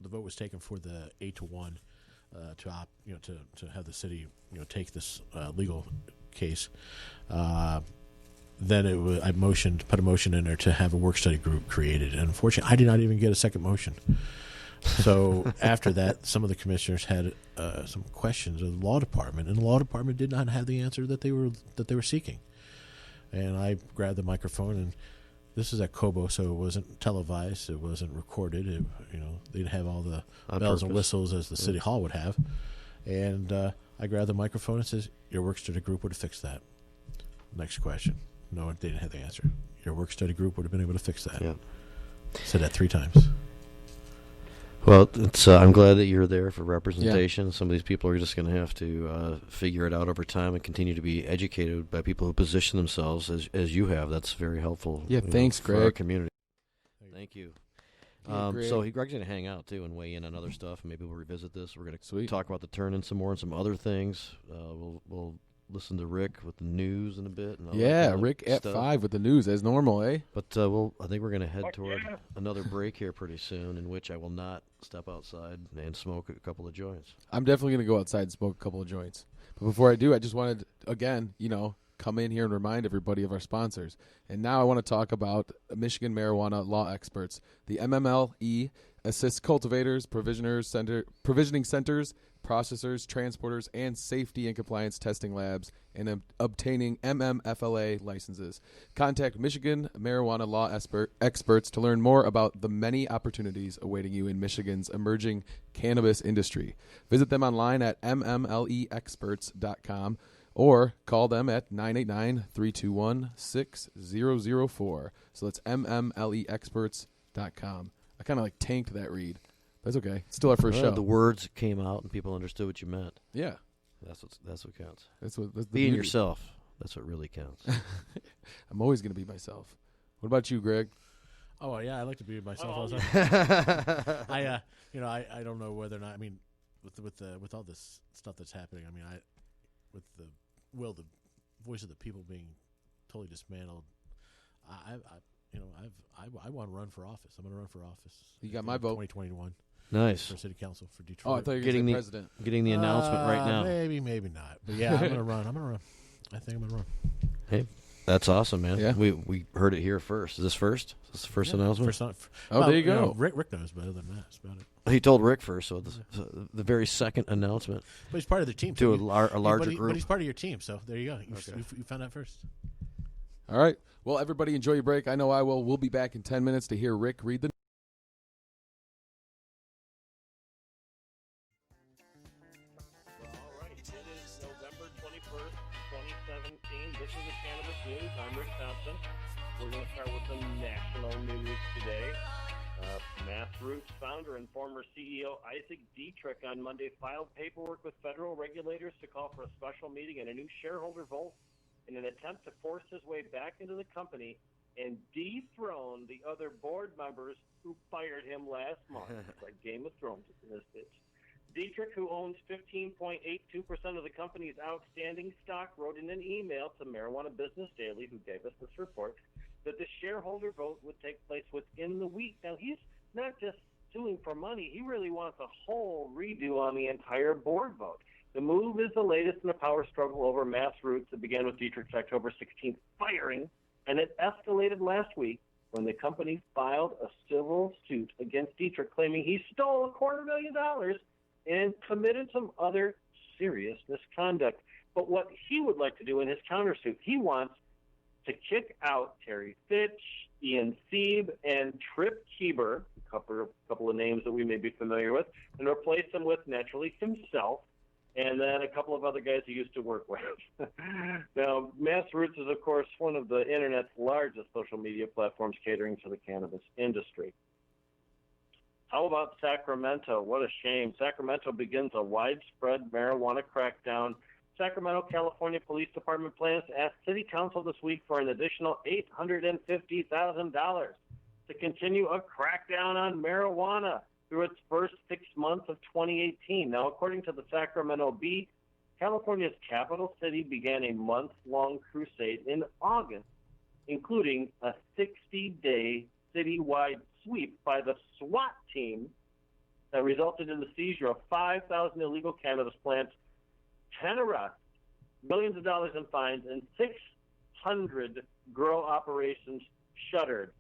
vote was taken for the 8-1 to have the city take this legal case. Then I put a motion in there to have a work-study group created. And unfortunately, I did not even get a second motion. So after that, some of the commissioners had some questions of the law department, and the law department did not have the answer that they were seeking. And I grabbed the microphone, and this is at Cobo, so it wasn't televised, it wasn't recorded. They'd have all the bells and whistles as the city hall would have. And I grabbed the microphone and says, "Your work-study group would have fixed that." Next question. No, they didn't have the answer. Your work-study group would have been able to fix that. Yeah. Said that 3 times. Well, I'm glad that you're there for representation. Yeah. Some of these people are just going to have to figure it out over time and continue to be educated by people who position themselves as you have. That's very helpful. Yeah, thanks, Greg. For our community. Thank you. Greg. So Greg's going to hang out, too, and weigh in on other stuff. Maybe we'll revisit this. We're going to talk about the turn-in some more and some other things. We'll listen to Rick with the news in a bit. And Rick at 5 with the news as normal, eh? But I think we're going to head toward another break here pretty soon, in which I will not step outside and smoke a couple of joints. I'm definitely going to go outside and smoke a couple of joints. But before I do, I just wanted, again, come in here and remind everybody of our sponsors. And now I want to talk about Michigan marijuana law experts. The MMLE assists cultivators, provisioning centers, processors, transporters, and safety and compliance testing labs in obtaining MMFLA licenses. Contact Michigan marijuana law experts to learn more about the many opportunities awaiting you in Michigan's emerging cannabis industry. Visit them online at mmleexperts.com or call them at 989-321-6004. So that's mmleexperts.com. I kind of tanked that read. That's okay. It's still our first show. The words came out and people understood what you meant. Yeah. That's what counts. That's being yourself. That's what really counts. I'm always going to be myself. What about you, Greg? Oh yeah, I like to be myself all the time. I don't know whether or not. I mean, with all this stuff that's happening. I mean, with the voice of the people being totally dismantled. I want to run for office. I'm going to run for office. You got my vote. 2021. Nice. For city council for Detroit. Oh, I thought you were getting the president. Getting the announcement right now. Maybe not. But yeah, I'm going to run. I think I'm going to run. Hey, That's awesome, man. Yeah. We heard it here first. Is this first? Is this the first announcement? There you go. Rick knows better than that. That's about it. He told Rick first, so the very second announcement. But he's part of the team. To so a larger group. But he's part of your team, so there you go. You found out first. All right. Well, everybody enjoy your break. I know I will. We'll be back in 10 minutes to hear Rick read the November 21st, 2017. This is the Cannabis News. I'm Rick Thompson. We're going to start with some national news today. Massroots founder and former CEO Isaac Dietrich on Monday filed paperwork with federal regulators to call for a special meeting and a new shareholder vote in an attempt to force his way back into the company and dethrone the other board members who fired him last month. It's like Game of Thrones in this bitch. Dietrich, who owns 15.82% of the company's outstanding stock, wrote in an email to Marijuana Business Daily, who gave us this report, that the shareholder vote would take place within the week. Now, he's not just suing for money. He really wants a whole redo on the entire board vote. The move is the latest in a power struggle over Massroots that began with Dietrich's October 16th firing, and it escalated last week when the company filed a civil suit against Dietrich, claiming he stole $250,000 and committed some other serious misconduct. But what he would like to do in his countersuit, he wants to kick out Terry Fitch, Ian Sieb, and Trip Kieber, a couple of names that we may be familiar with, and replace them with, naturally, himself, and then a couple of other guys he used to work with. Now, Massroots is, of course, one of the Internet's largest social media platforms catering to the cannabis industry. How about Sacramento? What a shame. Sacramento begins a widespread marijuana crackdown. Sacramento, California Police Department plans to ask City Council this week for an additional $850,000 to continue a crackdown on marijuana through its first 6 months of 2018. Now, according to the Sacramento Bee, California's capital city began a month-long crusade in August, including a 60-day citywide sweep by the SWAT team that resulted in the seizure of 5,000 illegal cannabis plants, 10 arrests, millions of dollars in fines, and 600 grow operations shuttered.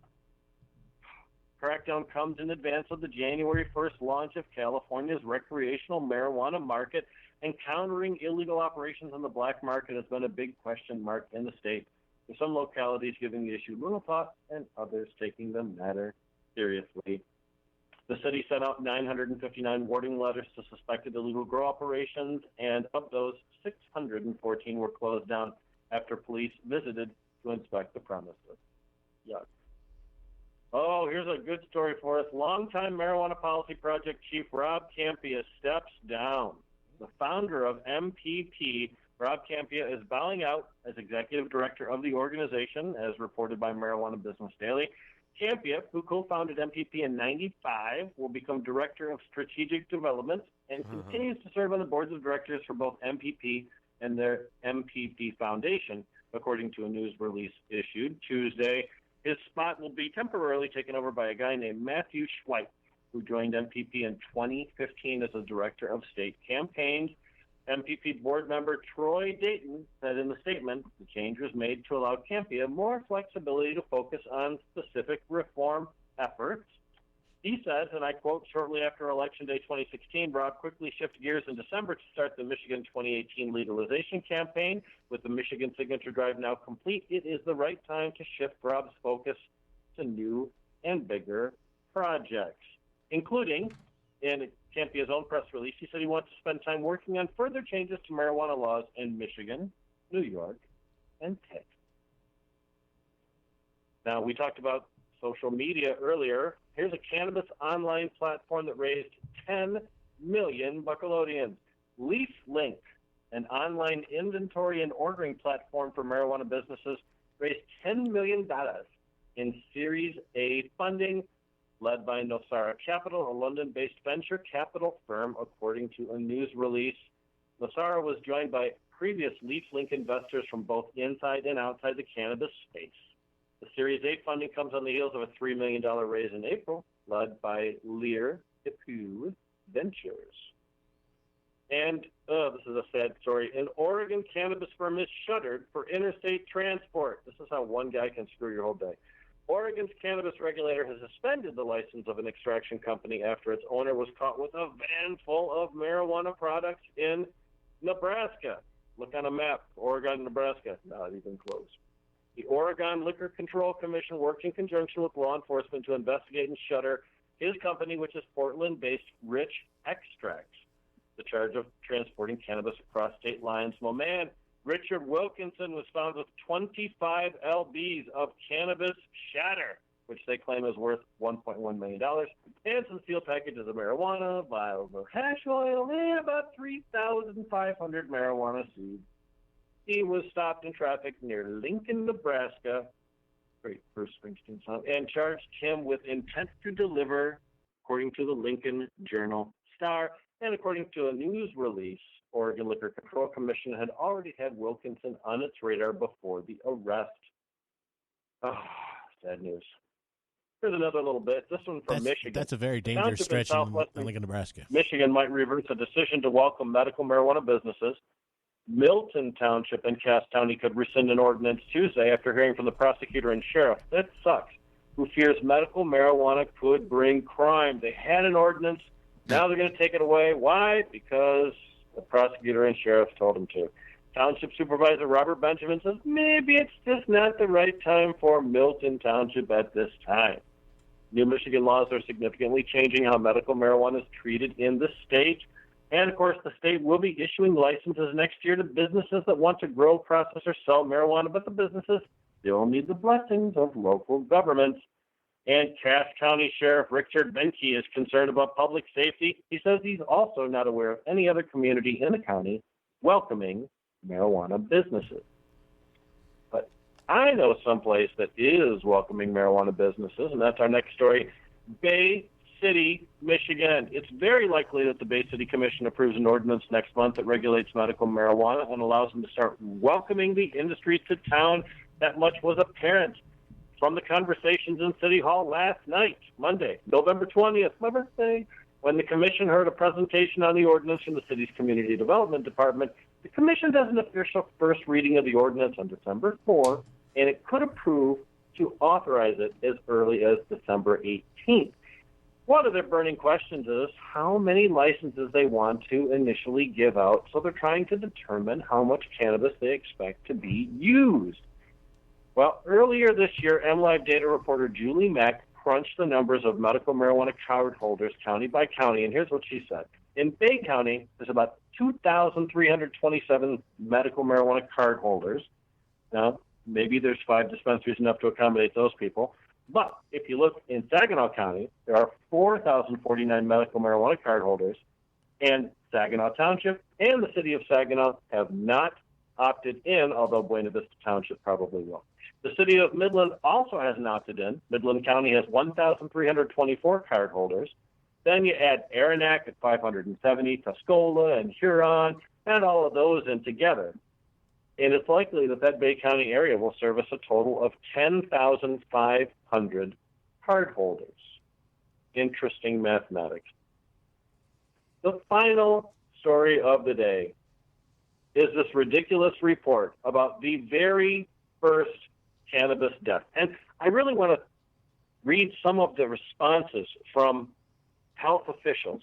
Crackdown comes in advance of the January 1st launch of California's recreational marijuana market, and countering illegal operations on the black market has been a big question mark in the state, with some localities giving the issue little thought and others taking the matter seriously. The city sent out 959 warning letters to suspected illegal grow operations, and of those, 614 were closed down after police visited to inspect the premises. Yuck. Oh, here's a good story for us. Longtime Marijuana Policy Project Chief Rob Campia steps down. The founder of MPP, Rob Campia, is bowing out as executive director of the organization, as reported by Marijuana Business Daily. Campia, who co-founded MPP in '95, will become director of strategic development and continues to serve on the boards of directors for both MPP and their MPP Foundation, according to a news release issued Tuesday. His spot will be temporarily taken over by a guy named Matthew Schweitz, who joined MPP in 2015 as a director of state campaigns. MPP board member Troy Dayton said in the statement, the change was made to allow Campia more flexibility to focus on specific reform efforts. He says, and I quote, shortly after Election Day 2016, Rob quickly shifted gears in December to start the Michigan 2018 legalization campaign. With the Michigan signature drive now complete, it is the right time to shift Rob's focus to new and bigger projects, including, in Campia's own press release, he said he wants to spend time working on further changes to marijuana laws in Michigan, New York, and Texas. Now, we talked about social media earlier. Here's a cannabis online platform that raised 10 million Buckalodians. LeafLink, an online inventory and ordering platform for marijuana businesses, raised $10 million in Series A funding, led by Nosara Capital, a London-based venture capital firm, according to a news release. Nosara was joined by previous LeafLink investors from both inside and outside the cannabis space. The Series A funding comes on the heels of a $3 million raise in April, led by Lear Hipu Ventures. And this is a sad story. An Oregon cannabis firm is shuttered for interstate transport. This is how one guy can screw your whole day. Oregon's cannabis regulator has suspended the license of an extraction company after its owner was caught with a van full of marijuana products in Nebraska. Look on a map, Oregon, Nebraska, not even close. The Oregon Liquor Control Commission worked in conjunction with law enforcement to investigate and shutter his company, which is Portland-based Rich Extracts. The charge of transporting cannabis across state lines. My man, Richard Wilkinson, was found with 25 lbs of cannabis shatter, which they claim is worth $1.1 million, and some sealed packages of marijuana, vials of hash oil, and about 3,500 marijuana seeds. He was stopped in traffic near Lincoln, Nebraska, great Bruce Springsteen song, and charged him with intent to deliver, according to the Lincoln Journal-Star. And according to a news release, Oregon Liquor Control Commission had already had Wilkinson on its radar before the arrest. Oh, sad news. Here's another little bit. This one from Michigan. That's a very dangerous stretch in Lincoln, Nebraska. Michigan might reverse a decision to welcome medical marijuana businesses. Milton Township and Cass County could rescind an ordinance Tuesday after hearing from the prosecutor and sheriff. That sucks. Who fears medical marijuana could bring crime. They had an ordinance. Now they're going to take it away. Why? Because the prosecutor and sheriff told them to. Township Supervisor Robert Benjamin says maybe it's just not the right time for Milton Township at this time. New Michigan laws are significantly changing how medical marijuana is treated in the state. And, of course, the state will be issuing licenses next year to businesses that want to grow, process, or sell marijuana, but the businesses still need the blessings of local governments. And Cass County Sheriff Richard Benke is concerned about public safety. He says he's also not aware of any other community in the county welcoming marijuana businesses. But I know someplace that is welcoming marijuana businesses, and that's our next story, Bay City, Michigan. It's very likely that the Bay City Commission approves an ordinance next month that regulates medical marijuana and allows them to start welcoming the industry to town. That much was apparent from the conversations in City Hall last night, Monday, November 20th, my birthday, when the Commission heard a presentation on the ordinance from the city's Community Development Department. The Commission does an official first reading of the ordinance on December 4th, and it could approve to authorize it as early as December 18th. One of their burning questions is how many licenses they want to initially give out, so they're trying to determine how much cannabis they expect to be used. Well, earlier this year, MLive data reporter Julie Mack crunched the numbers of medical marijuana card holders county by county, and here's what she said. In Bay County, there's about 2,327 medical marijuana card holders. Now, maybe there's 5 dispensaries enough to accommodate those people. But if you look in Saginaw County, there are 4,049 medical marijuana card holders, and Saginaw Township and the city of Saginaw have not opted in, although Buena Vista Township probably will. The city of Midland also hasn't opted in. Midland County has 1,324 card holders. Then you add Aranac at 570, Tuscola and Huron, and all of those in together. And it's likely that that Bay County area will service a total of 10,500 card holders. Interesting mathematics. The final story of the day is this ridiculous report about the very first cannabis death. And I really want to read some of the responses from health officials,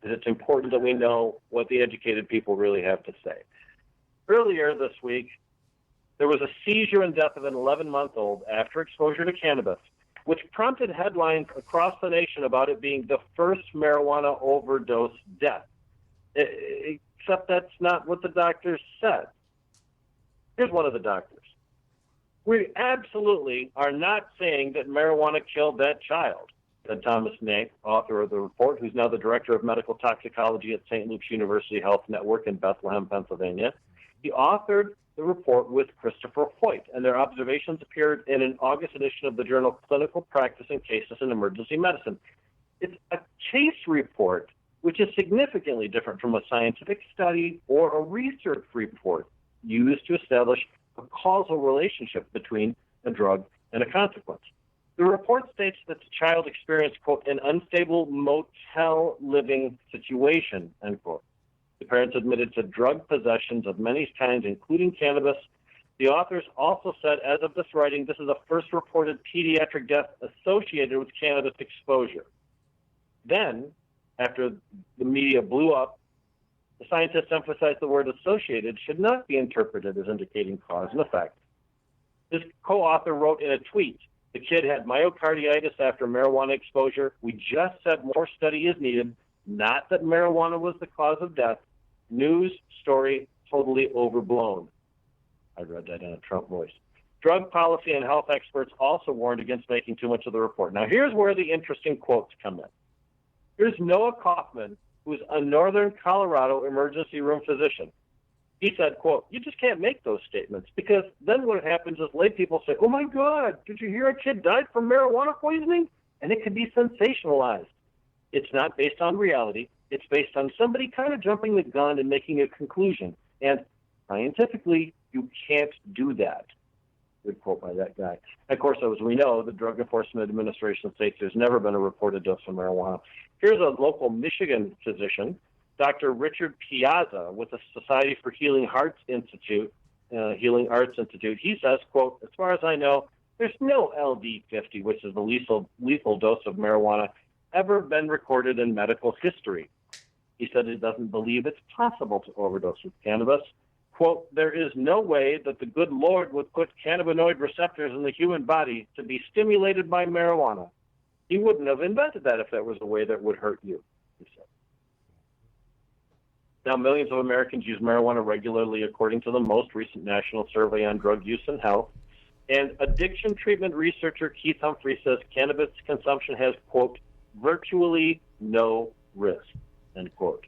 because it's important that we know what the educated people really have to say. Earlier this week, there was a seizure and death of an 11-month-old after exposure to cannabis, which prompted headlines across the nation about it being the first marijuana overdose death. Except that's not what the doctors said. Here's one of the doctors. We absolutely are not saying that marijuana killed that child, said Thomas Naik, author of the report, who's now the director of medical toxicology at St. Luke's University Health Network in Bethlehem, Pennsylvania. He authored the report with Christopher Hoyt, and their observations appeared in an August edition of the journal Clinical Practice in Cases in Emergency Medicine. It's a case report, which is significantly different from a scientific study or a research report used to establish a causal relationship between a drug and a consequence. The report states that the child experienced, quote, an unstable motel living situation, end quote. The parents admitted to drug possessions of many kinds, including cannabis. The authors also said, as of this writing, this is the first reported pediatric death associated with cannabis exposure. Then, after the media blew up, the scientists emphasized the word associated should not be interpreted as indicating cause and effect. This co-author wrote in a tweet, the kid had myocarditis after marijuana exposure. We just said more study is needed, not that marijuana was the cause of death. News story totally overblown. I read that in a Trump voice. Drug policy and health experts also warned against making too much of the report. Now, here's where the interesting quotes come in. Here's Noah Kaufman, who's a Northern Colorado emergency room physician. He said, quote, you just can't make those statements because then what happens is lay people say, oh, my God, did you hear a kid died from marijuana poisoning? And it could be sensationalized. It's not based on reality. It's based on somebody kind of jumping the gun and making a conclusion. And scientifically, you can't do that. Good quote by that guy. Of course, as we know, the Drug Enforcement Administration states there's never been a reported dose of marijuana. Here's a local Michigan physician, Dr. Richard Piazza, with the Society for Healing Arts Institute. He says, quote, as far as I know, there's no LD50, which is the lethal dose of marijuana, ever been recorded in medical history. He said he doesn't believe it's possible to overdose with cannabis. Quote, there is no way that the good Lord would put cannabinoid receptors in the human body to be stimulated by marijuana. He wouldn't have invented that if that was a way that would hurt you, he said. Now, millions of Americans use marijuana regularly, according to the most recent national survey on drug use and health. And addiction treatment researcher Keith Humphrey says cannabis consumption has, quote, virtually no risk, end quote.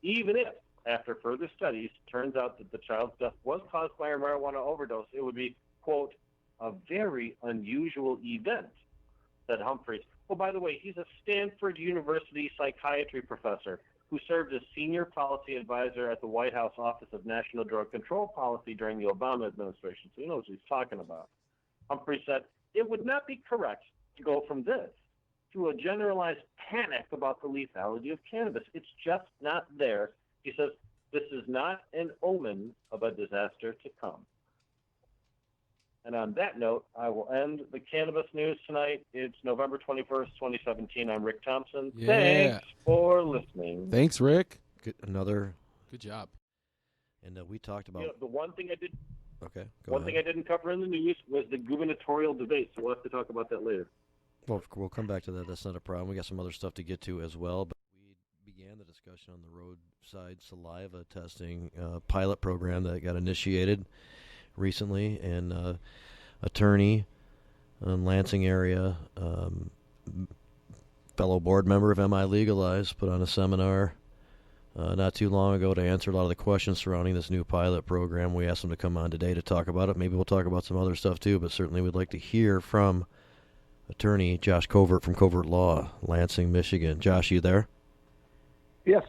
Even if, after further studies, turns out that the child's death was caused by a marijuana overdose, it would be, quote, a very unusual event, said Humphreys. Oh, by the way, he's a Stanford University psychiatry professor who served as senior policy advisor at the White House Office of National Drug Control Policy during the Obama administration, so he knows what he's talking about. Humphreys said, it would not be correct to go from this to a generalized panic about the lethality of cannabis. It's just not there. He says, this is not an omen of a disaster to come. And on that note, I will end the cannabis news tonight. It's November 21st, 2017. I'm Rick Thompson. Yeah. Thanks for listening. Thanks, Rick. Good job. And we talked about the one thing I did. Okay. One thing I didn't cover in the news was the gubernatorial debate, so we'll have to talk about that later. Well, we'll come back to that. That's not a problem. We got some other stuff to get to as well. But we began the discussion on the roadside saliva testing pilot program that got initiated recently, and attorney in Lansing area, fellow board member of MI Legalize, put on a seminar not too long ago to answer a lot of the questions surrounding this new pilot program. We asked him to come on today to talk about it. Maybe we'll talk about some other stuff too, but certainly we'd like to hear from attorney Josh Covert from Covert Law, Lansing, Michigan. Josh, you there? Yes.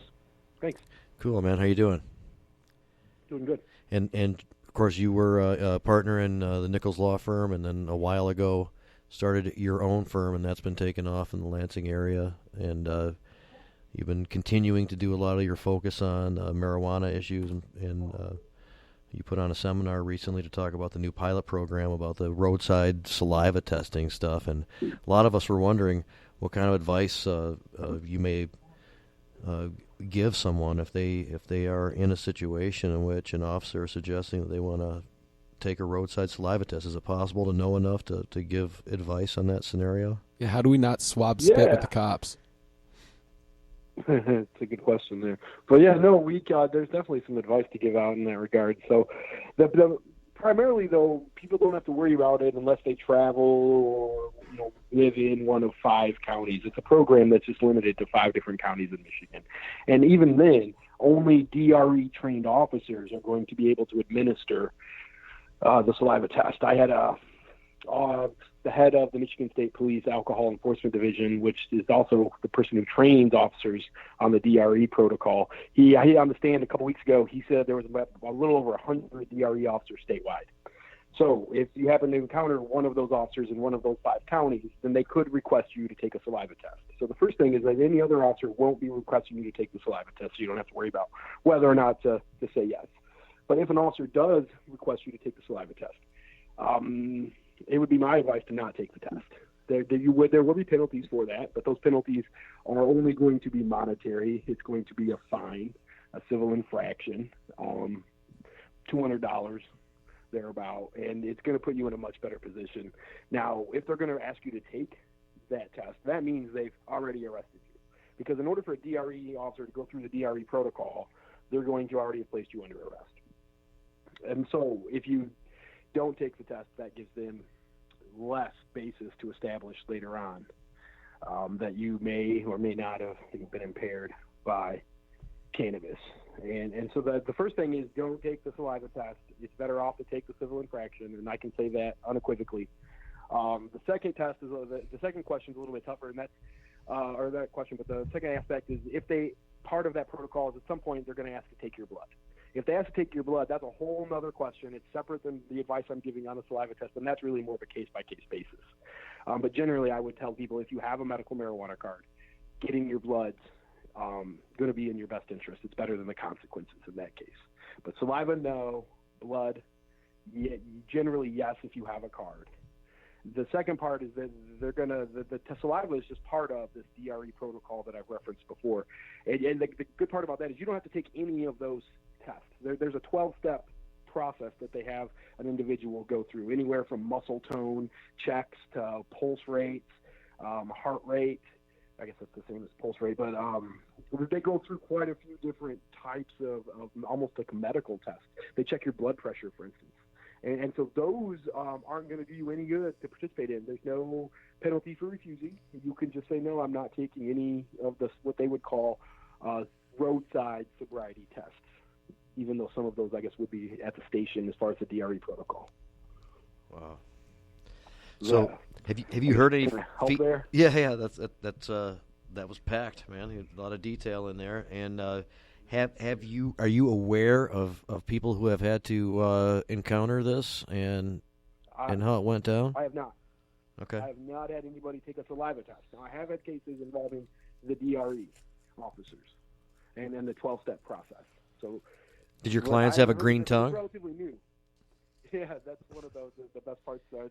Thanks. Cool, man. How you doing? Doing good. And of course, you were a partner in the Nichols Law Firm, and then a while ago started your own firm, and that's been taken off in the Lansing area. And you've been continuing to do a lot of your focus on marijuana issues, and you put on a seminar recently to talk about the new pilot program about the roadside saliva testing stuff. And a lot of us were wondering what kind of advice you may give someone if they are in a situation in which an officer is suggesting that they want to take a roadside saliva test. Is it possible to know enough to give advice on that scenario? Yeah, how do we not swab spit with the cops? It's a good question there. But yeah, no, there's definitely some advice to give out in that regard. So primarily, though, people don't have to worry about it unless they travel or live in one of 5 counties. It's a program that's just limited to 5 different counties in Michigan. And even then, only DRE-trained officers are going to be able to administer the saliva test. I had the head of the Michigan State Police Alcohol Enforcement Division, which is also the person who trains officers on the DRE protocol. He on the stand a couple weeks ago, he said there was a little over 100 DRE officers statewide. So if you happen to encounter one of those officers in one of those 5 counties, then they could request you to take a saliva test. So the first thing is that any other officer won't be requesting you to take the saliva test, so you don't have to worry about whether or not to say yes. But if an officer does request you to take the saliva test, it would be my advice to not take the test. There will be penalties for that, but those penalties are only going to be monetary. It's going to be a fine, a civil infraction, $200 thereabout, and it's going to put you in a much better position. Now, if they're going to ask you to take that test, that means they've already arrested you. Because in order for a DRE officer to go through the DRE protocol, they're going to already have placed you under arrest. And so if you don't take the test, that gives them less basis to establish later on that you may or may not have been impaired by cannabis. And so the first thing is don't take the saliva test. It's better off to take the civil infraction, and I can say that unequivocally. The second test is the second question is a little bit tougher, and that's that question. But the second aspect is if part of that protocol is at some point they're going to ask to take your blood. If they ask to take your blood, that's a whole other question. It's separate than the advice I'm giving on the saliva test, and that's really more of a case-by-case basis. But generally, I would tell people if you have a medical marijuana card, getting your blood's going to be in your best interest. It's better than the consequences in that case. But saliva, no. Blood, generally yes if you have a card. The second part is that they're going to the saliva is just part of this DRE protocol that I've referenced before. And the good part about that is you don't have to take any of those tests. There's a 12-step process that they have an individual go through, anywhere from muscle tone checks to pulse rates, heart rate. I guess that's the same as pulse rate, but they go through quite a few different types of almost like medical tests. They check your blood pressure, for instance. And so those aren't going to do you any good to participate in. There's no penalty for refusing. You can just say, no, I'm not taking any of what they would call roadside sobriety tests, even though some of those, I guess, would be at the station as far as the DRE protocol. Wow. So have you heard any help there? Yeah, that was packed, man. A lot of detail in there. And are you aware of people who have had to encounter this and how it went down? I have not. Okay. I have not had anybody take a saliva test. Now, I have had cases involving the DRE officers and then the 12-step process. So, did your clients have a green tongue? It's relatively new. Yeah, that's one of the best parts. The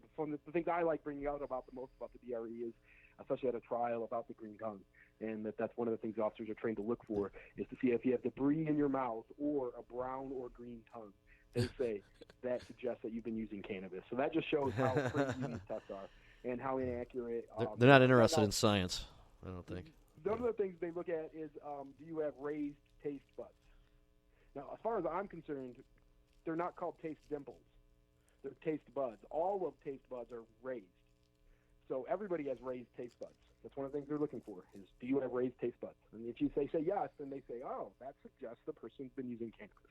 things I like bringing out about the most about the DRE is, especially at a trial, about the green tongue. And that's one of the things officers are trained to look for, is to see if you have debris in your mouth or a brown or green tongue. They say that suggests that you've been using cannabis. So that just shows how crazy these tests are and how inaccurate. They're not interested in science, I don't think. One of the things they look at is, do you have raised taste buds? Now, as far as I'm concerned, they're not called taste dimples. They're taste buds. All of taste buds are raised. So everybody has raised taste buds. That's one of the things they're looking for, is do you have raised taste buds? And if you say yes, then they say, oh, that suggests the person's been using cannabis.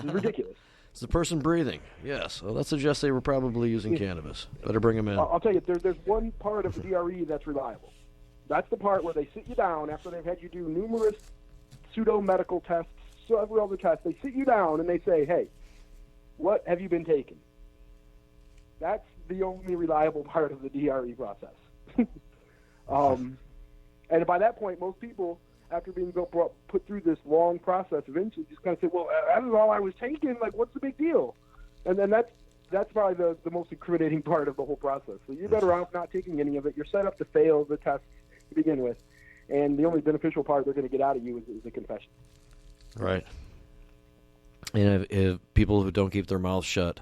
It's ridiculous. It's the person breathing. Yes. Well, that suggests they were probably using cannabis. Better bring them in. I'll tell you, there's one part of the DRE that's reliable. That's the part where they sit you down after they've had you do numerous pseudo-medical tests, several other tests. They sit you down and they say, hey, what have you been taking? That's the only reliable part of the DRE process. And by that point, most people, after being put through this long process, eventually just kind of say, well, that is all I was taking. Like, what's the big deal? And then that's probably the most incriminating part of the whole process. So you're better off not taking any of it. You're set up to fail the tests to begin with. And the only beneficial part they're going to get out of you is a confession. Right. And if people who don't keep their mouths shut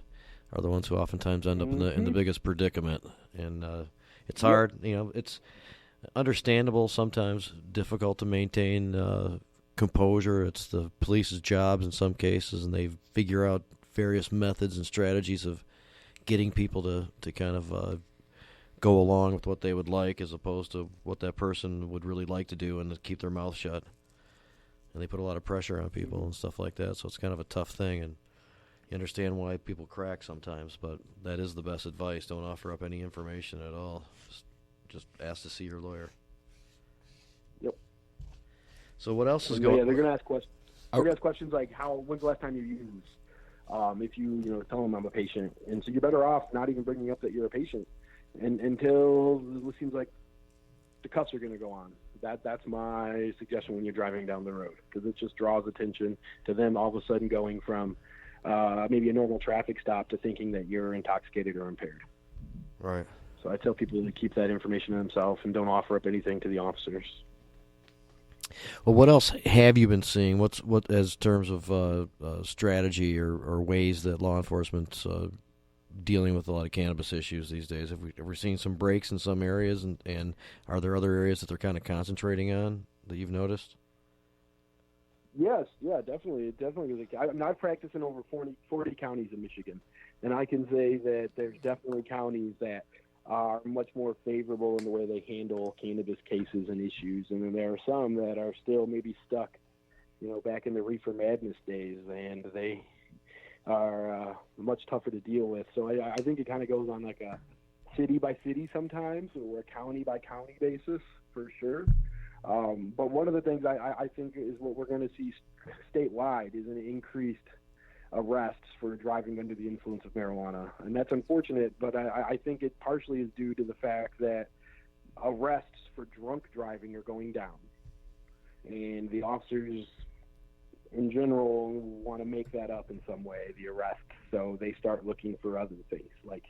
are the ones who oftentimes end up in the biggest predicament. And it's hard, it's understandable, sometimes difficult to maintain composure. It's the police's jobs in some cases, and they figure out various methods and strategies of getting people to kind of go along with what they would like as opposed to what that person would really like to do and to keep their mouth shut. And they put a lot of pressure on people and stuff like that, so it's kind of a tough thing. And you understand why people crack sometimes, but that is the best advice. Don't offer up any information at all. Just ask to see your lawyer. Yep. So what else is going on? Yeah, they're going to ask questions. They're going to ask questions like, when's the last time you used? if you tell them I'm a patient. And so you're better off not even bringing up that you're a patient until it seems like the cuffs are going to go on. That's my suggestion when you're driving down the road, because it just draws attention to them all of a sudden going from maybe a normal traffic stop to thinking that you're intoxicated or impaired. Right. So I tell people to keep that information to themselves and don't offer up anything to the officers. Well, what else have you been seeing? What as terms of strategy or ways that law enforcement's dealing with a lot of cannabis issues these days? Have we seen some breaks in some areas, and are there other areas that they're kind of concentrating on that you've noticed? Yes, yeah, definitely. I've practiced in over 40 counties in Michigan, and I can say that there's definitely counties that are much more favorable in the way they handle cannabis cases and issues, and then there are some that are still maybe stuck, back in the reefer madness days, and they are much tougher to deal with. So I think it kind of goes on like a city by city sometimes, or a county by county basis for sure. But one of the things I think is what we're going to see statewide is an increased arrests for driving under the influence of marijuana. And that's unfortunate, but I think it partially is due to the fact that arrests for drunk driving are going down. And the officers in general want to make that up in some way, the arrests. So they start looking for other things like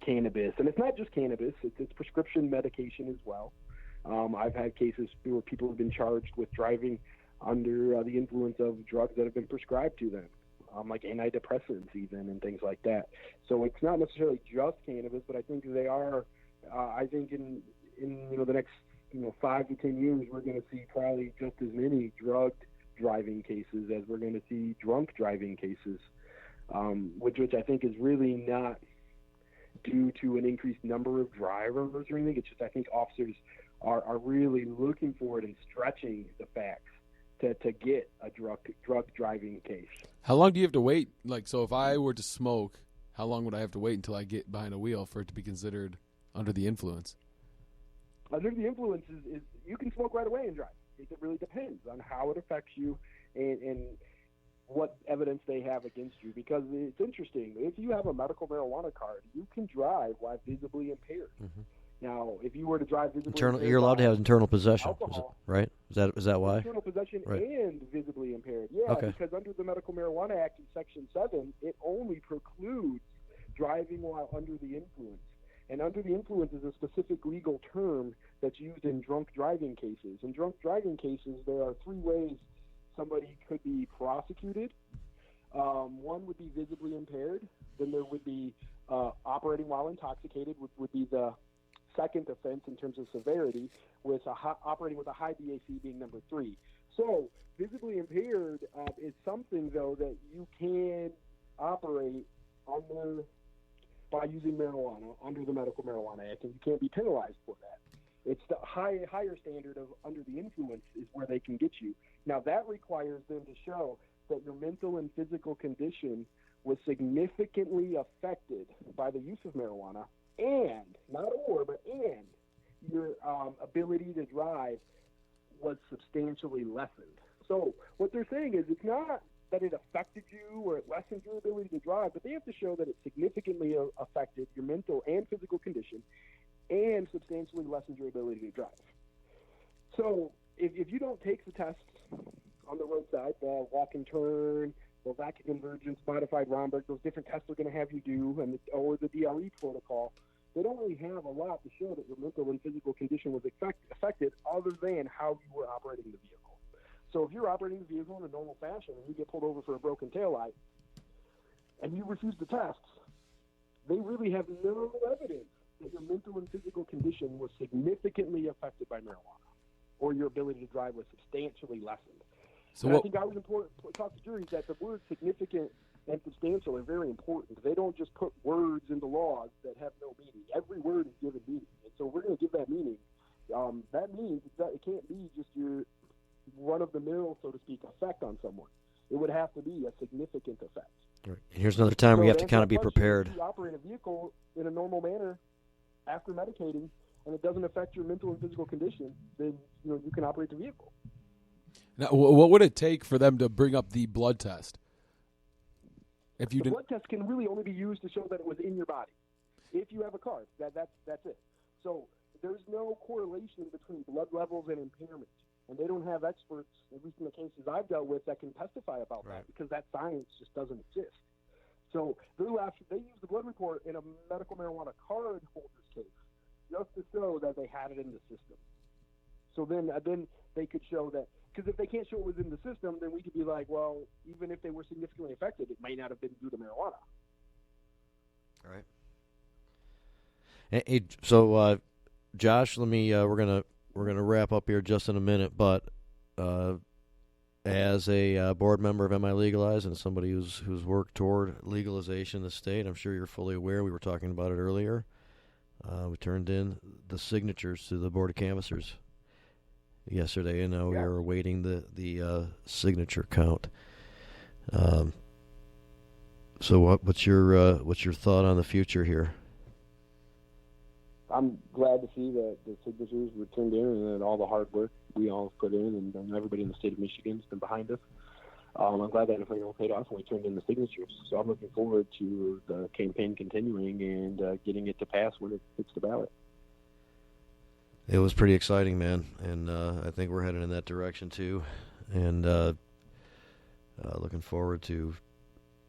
cannabis. And it's not just cannabis, it's prescription medication as well. I've had cases where people have been charged with driving under the influence of drugs that have been prescribed to them, like antidepressants even, and things like that. So it's not necessarily just cannabis, but I think they are. I think in the next 5 to 10 years, we're going to see probably just as many drugged driving cases as we're going to see drunk driving cases, which I think is really not due to an increased number of drivers or anything. It's just I think officers are really looking for it and stretching the facts to get a drug driving case. How long do you have to wait? Like, so if I were to smoke, how long would I have to wait until I get behind a wheel for it to be considered under the influence? Under the influence is you can smoke right away and drive. It really depends on how it affects you and what evidence they have against you, because it's interesting. If you have a medical marijuana card, you can drive while visibly impaired. Mm-hmm. Now, if you were to drive visibly impaired, you're allowed to have internal possession, alcohol, right? Is that why? Internal possession right. And visibly impaired. Yeah, okay. Because under the Medical Marijuana Act in Section 7, it only precludes driving while under the influence. And under the influence is a specific legal term that's used in drunk driving cases. In drunk driving cases, there are 3 ways somebody could be prosecuted. One would be visibly impaired. Then there would be operating while intoxicated, which would be the second offense in terms of severity, with operating with a high BAC being number 3. So visibly impaired is something, though, that you can operate under by using marijuana under the Medical Marijuana Act, and you can't be penalized for that. It's the higher standard of under the influence is where they can get you. Now, that requires them to show that your mental and physical condition was significantly affected by the use of marijuana, and, not or, but and, your ability to drive was substantially lessened. So what they're saying is it's not that it affected you or it lessened your ability to drive, but they have to show that it significantly affected your mental and physical condition and substantially lessened your ability to drive. So if you don't take the tests on the roadside, the walk and turn, the vacuum convergence, modified Romberg, those different tests they're going to have you do, or the DRE protocol, they don't really have a lot to show that your mental and physical condition was affected other than how you were operating the vehicle. So if you're operating the vehicle in a normal fashion and you get pulled over for a broken taillight and you refuse the tests, they really have no evidence that your mental and physical condition was significantly affected by marijuana or your ability to drive was substantially lessened. So I think I was important to talk to juries that the words significant and substantial are very important. They don't just put words into laws that have no meaning. Every word is given meaning. And so we're going to give that meaning. That means it can't be just your run-of-the-mill, so to speak, effect on someone. It would have to be a significant effect. Right. And here's another time we have to kind of be prepared. If you operate a vehicle in a normal manner after medicating and it doesn't affect your mental and physical condition, then you can operate the vehicle. Now, what would it take for them to bring up the blood test? If you the didn't, blood test can really only be used to show that it was in your body. If you have a card, that's it. So there's no correlation between blood levels and impairment. And they don't have experts, at least in the cases I've dealt with, that can testify about that because that science just doesn't exist. So they use the blood report in a medical marijuana card holder's case just to show that they had it in the system. So then they could show that, because if they can't show it was in the system, then we could be like, well, even if they were significantly affected, it might not have been due to marijuana. All right. Hey, so Josh, let me we're gonna wrap up here just in a minute, but as a board member of MI Legalize and somebody who's worked toward legalization in the state, I'm sure you're fully aware. We were talking about it earlier. We turned in the signatures to the Board of Canvassers yesterday, and now we are awaiting the signature count. So what's your thought on the future here? I'm glad to see that the signatures were turned in and that all the hard work we all put in and everybody in the state of Michigan has been behind us. I'm glad that everything all paid off when we turned in the signatures. So I'm looking forward to the campaign continuing and getting it to pass when it hits the ballot. It was pretty exciting, man, and I think we're headed in that direction too. And looking forward to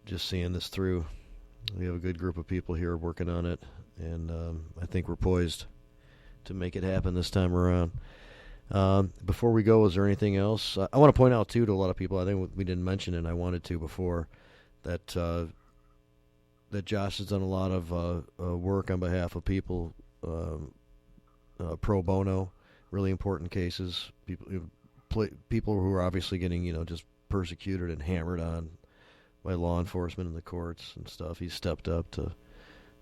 just seeing this through. We have a good group of people here working on it, and I think we're poised to make it happen this time around. Before we go, is there anything else? I want to point out, too, to a lot of people, I think we didn't mention it, and I wanted to before, that Josh has done a lot of work on behalf of people pro bono, really important cases, people who are obviously getting, just persecuted and hammered on by law enforcement and the courts and stuff. He's stepped up to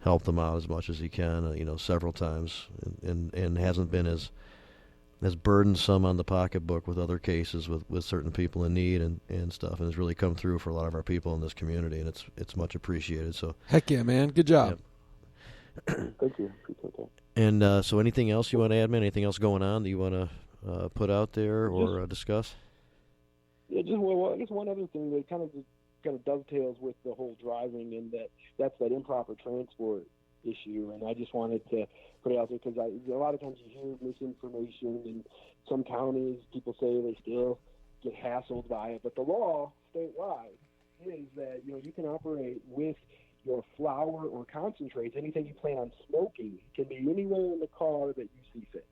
help them out as much as he can, several times, and hasn't been as burdensome on the pocketbook with other cases with certain people in need and stuff, and has really come through for a lot of our people in this community, and it's much appreciated. So heck yeah, man, good job. Thank you. Appreciate that. And so anything else you want to add, man? Anything else going on that you want to put out there or discuss? Yeah, I guess one other thing that kind of dovetails with the whole driving, and that's that improper transport issue. And I just wanted to put it out there because a lot of times you hear misinformation in some counties. People say they still get hassled by it, but the law statewide is that you can operate with your flower or concentrates. Anything you plan on smoking can be anywhere in the car that you see fit.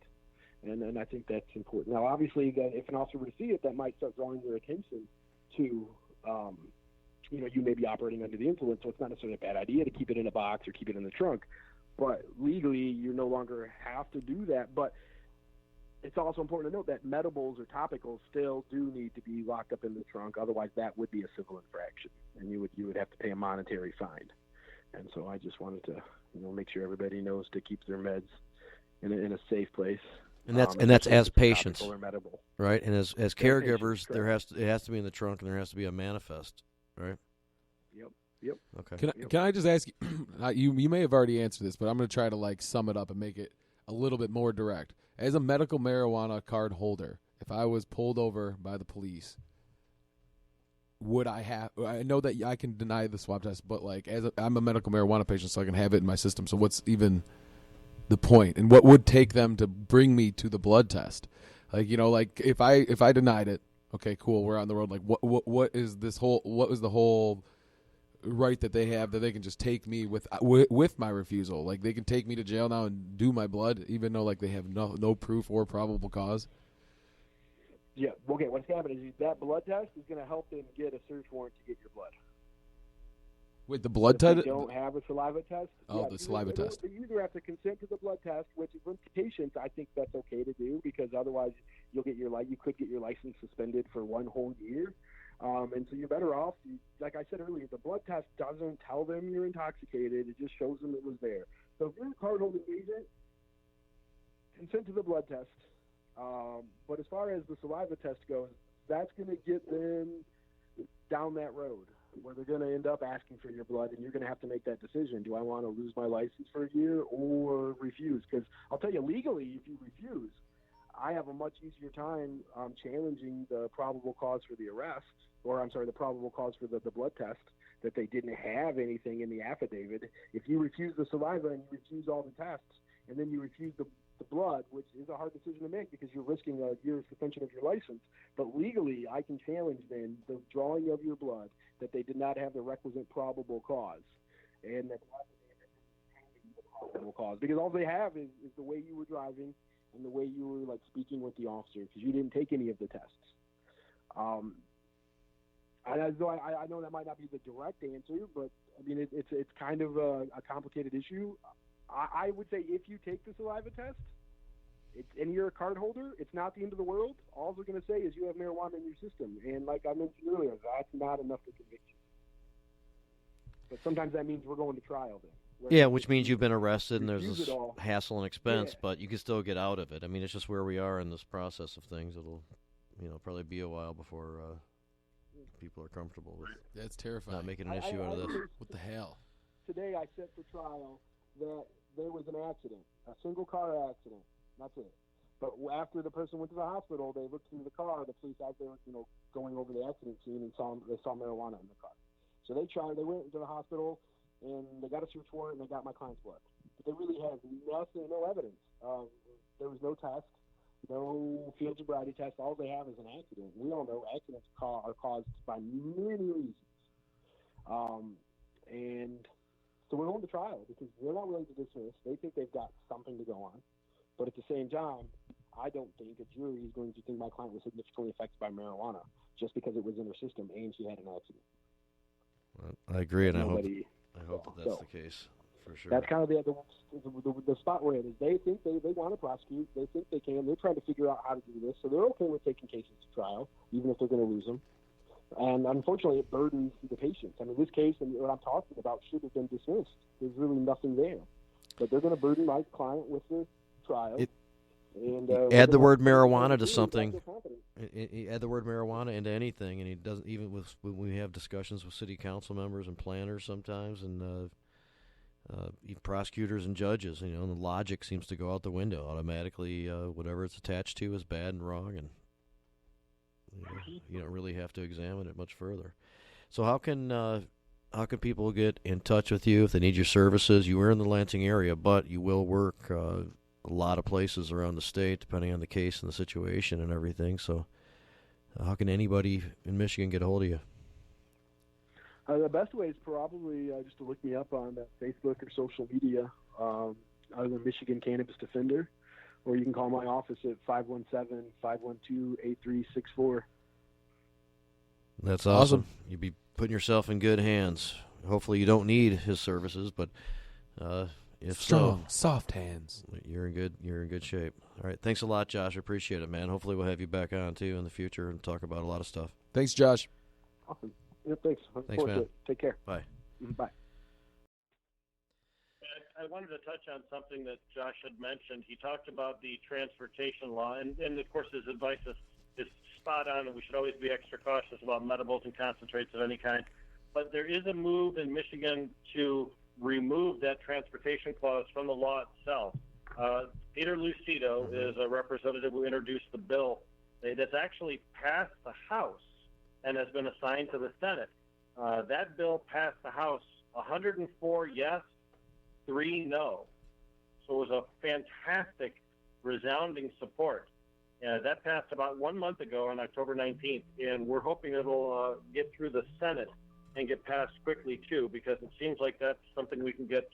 And I think that's important. Now, obviously, if an officer were to see it, that might start drawing their attention to you may be operating under the influence, so it's not necessarily a bad idea to keep it in a box or keep it in the trunk. But legally, you no longer have to do that. But it's also important to note that medibles or topicals still do need to be locked up in the trunk. Otherwise, that would be a civil infraction, and you would have to pay a monetary fine. And so I just wanted to make sure everybody knows to keep their meds in a safe place. And that's as patients, right? And as caregivers, patients, it has to be in the trunk, and there has to be a manifest, right? Yep. Okay. Can I just ask you? You may have already answered this, but I'm going to try to sum it up and make it a little bit more direct. As a medical marijuana card holder, if I was pulled over by the police, would I have? I know that I can deny the swab test, but I'm a medical marijuana patient, so I can have it in my system. So what's even the point, and what would take them to bring me to the blood test? If I denied it, okay, cool, we're on the road. What is this whole? What was the whole right that they have that they can just take me with my refusal? They can take me to jail now and do my blood, even though they have no proof or probable cause. Yeah. Okay. What's happening is that blood test is going to help them get a search warrant to get your blood. With the blood test? If they don't have a saliva test. Oh, the saliva test. You either have to consent to the blood test, which with patients I think that's okay to do, because otherwise you could get your license suspended for one whole year. And so you're better off, like I said earlier, the blood test doesn't tell them you're intoxicated. It just shows them it was there. So if you're a card-holding agent, consent to the blood test. But as far as the saliva test goes, that's going to get them down that road where they're going to end up asking for your blood, and you're going to have to make that decision. Do I want to lose my license for a year or refuse? Because I'll tell you, legally, if you refuse, I have a much easier time challenging the probable cause for the arrest, or I'm sorry, the probable cause for the blood test, that they didn't have anything in the affidavit. If you refuse the saliva and you refuse all the tests, and then you refuse the blood, which is a hard decision to make because you're risking a year's suspension of your license. But legally, I can challenge then the drawing of your blood that they did not have the requisite probable cause, and that the probable cause, because all they have is the way you were driving and the way you were like speaking with the officer, because you didn't take any of the tests. I know that might not be the direct answer, but I mean it's kind of a complicated issue. I would say if you take the saliva test, and you're a card holder, it's not the end of the world. All they're going to say is you have marijuana in your system, and like I mentioned earlier, that's not enough to convict you. But sometimes that means we're going to trial then. Yeah, which means you've been arrested and there's Refuse this it all. hassle and expense, Yeah. but you can still get out of it. I mean, it's just where we are in this process of things. It'll, probably be a while before people are comfortable with That's terrifying. not making an issue out of this. What the hell? Today I set for trial that there was an accident, a single car accident. That's it. But after the person went to the hospital, they looked into the car. The police out there, going over the accident scene and they saw marijuana in the car. So they went into the hospital and they got a search warrant and they got my client's blood. But they really have nothing, no evidence. There was no test, no field sobriety test. All they have is an accident. We all know accidents are caused by many reasons. And so we're going to trial because they're not willing to dismiss. They think they've got something to go on. But at the same time, I don't think a jury is going to think my client was significantly affected by marijuana just because it was in her system and she had an accident. Well, I agree, and I hope that's So, the case for sure. that's kind of the spot we're in. Is they think they want to prosecute. They think they can. They're trying to figure out how to do this. So they're okay with taking cases to trial, even if they're going to lose them. And unfortunately, it burdens the patients. I mean, this case and what I'm talking about should have been dismissed. There's really nothing there. But they're going to burden my client with the trial. Add the word marijuana to something. Add the word marijuana into anything, and he doesn't. Even when we have discussions with city council members and planners sometimes, and even prosecutors and judges, and the logic seems to go out the window automatically. Whatever it's attached to is bad and wrong, and you don't really have to examine it much further. So how can people get in touch with you if they need your services? You are in the Lansing area, but you will work a lot of places around the state, depending on the case and the situation and everything. So how can anybody in Michigan get a hold of you? The best way is probably just to look me up on Facebook or social media, either Michigan Cannabis Defender, or you can call my office at 517-512-8364. That's awesome. You'd be putting yourself in good hands. Hopefully you don't need his services, but if Strong, so, soft hands. You're in good shape. All right, thanks a lot, Josh. I appreciate it, man. Hopefully we'll have you back on too in the future and talk about a lot of stuff. Thanks, Josh. Awesome. Yeah, thanks. Thanks, man. Take care. Bye. Bye. I wanted to touch on something that Josh had mentioned. He talked about the transportation law, and of course his advice is spot on, and we should always be extra cautious about medibles and concentrates of any kind. But there is a move in Michigan to remove that transportation clause from the law itself. Peter Lucido is a representative who introduced the bill that's actually passed the House and has been assigned to the Senate. That bill passed the House 104 yes, 3 no. So it was a fantastic, resounding support. That passed about 1 month ago on October 19th, and we're hoping it'll get through the Senate and get passed quickly, too, because it seems like that's something we can get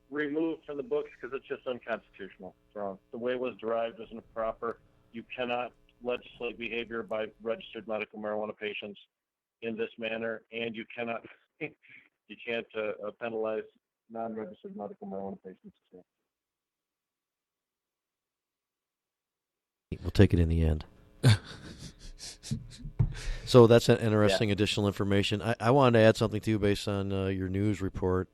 removed from the books because it's just unconstitutional. So the way it was derived isn't proper. You cannot legislate behavior by registered medical marijuana patients in this manner, and you can't penalize non-registered medical marijuana patients. We'll take it in the end. So that's an interesting additional information. I wanted to add something, too, based on your news report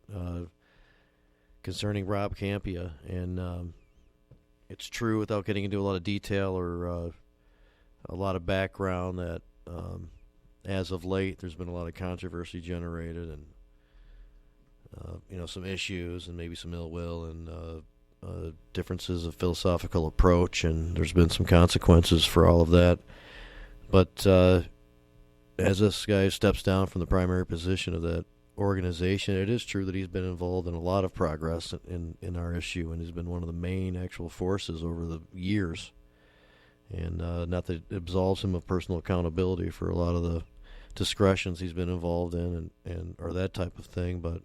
concerning Rob Campia. And it's true, without getting into a lot of detail or a lot of background, that as of late there's been a lot of controversy generated and some issues and maybe some ill will and differences of philosophical approach, and there's been some consequences for all of that. But as this guy steps down from the primary position of that organization, it is true that he's been involved in a lot of progress in our issue, and he's been one of the main actual forces over the years. And not that it absolves him of personal accountability for a lot of the discretions he's been involved in and or that type of thing, but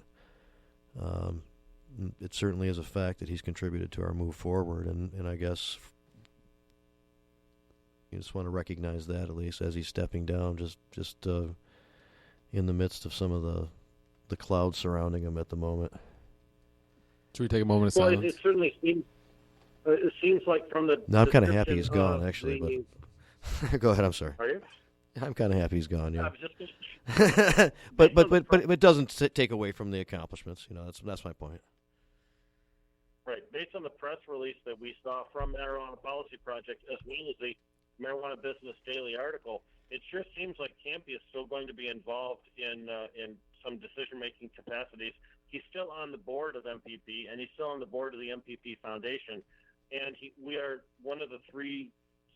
it certainly is a fact that he's contributed to our move forward, and I guess you just want to recognize that, at least as he's stepping down, just in the midst of some of the clouds surrounding him at the moment. Should we take a moment of silence? Well, it certainly seems. It seems like from the. No, I'm kind of happy he's gone, actually. But go ahead. I'm sorry. Are you? I'm kind of happy he's gone. Yeah. but but it doesn't take away from the accomplishments. That's my point. Right. Based on the press release that we saw from Marijuana Policy Project, as well as the Marijuana Business Daily article, it sure seems like Campy is still going to be involved in some decision-making capacities. He's still on the board of MPP, and he's still on the board of the MPP Foundation. And we are one of the 3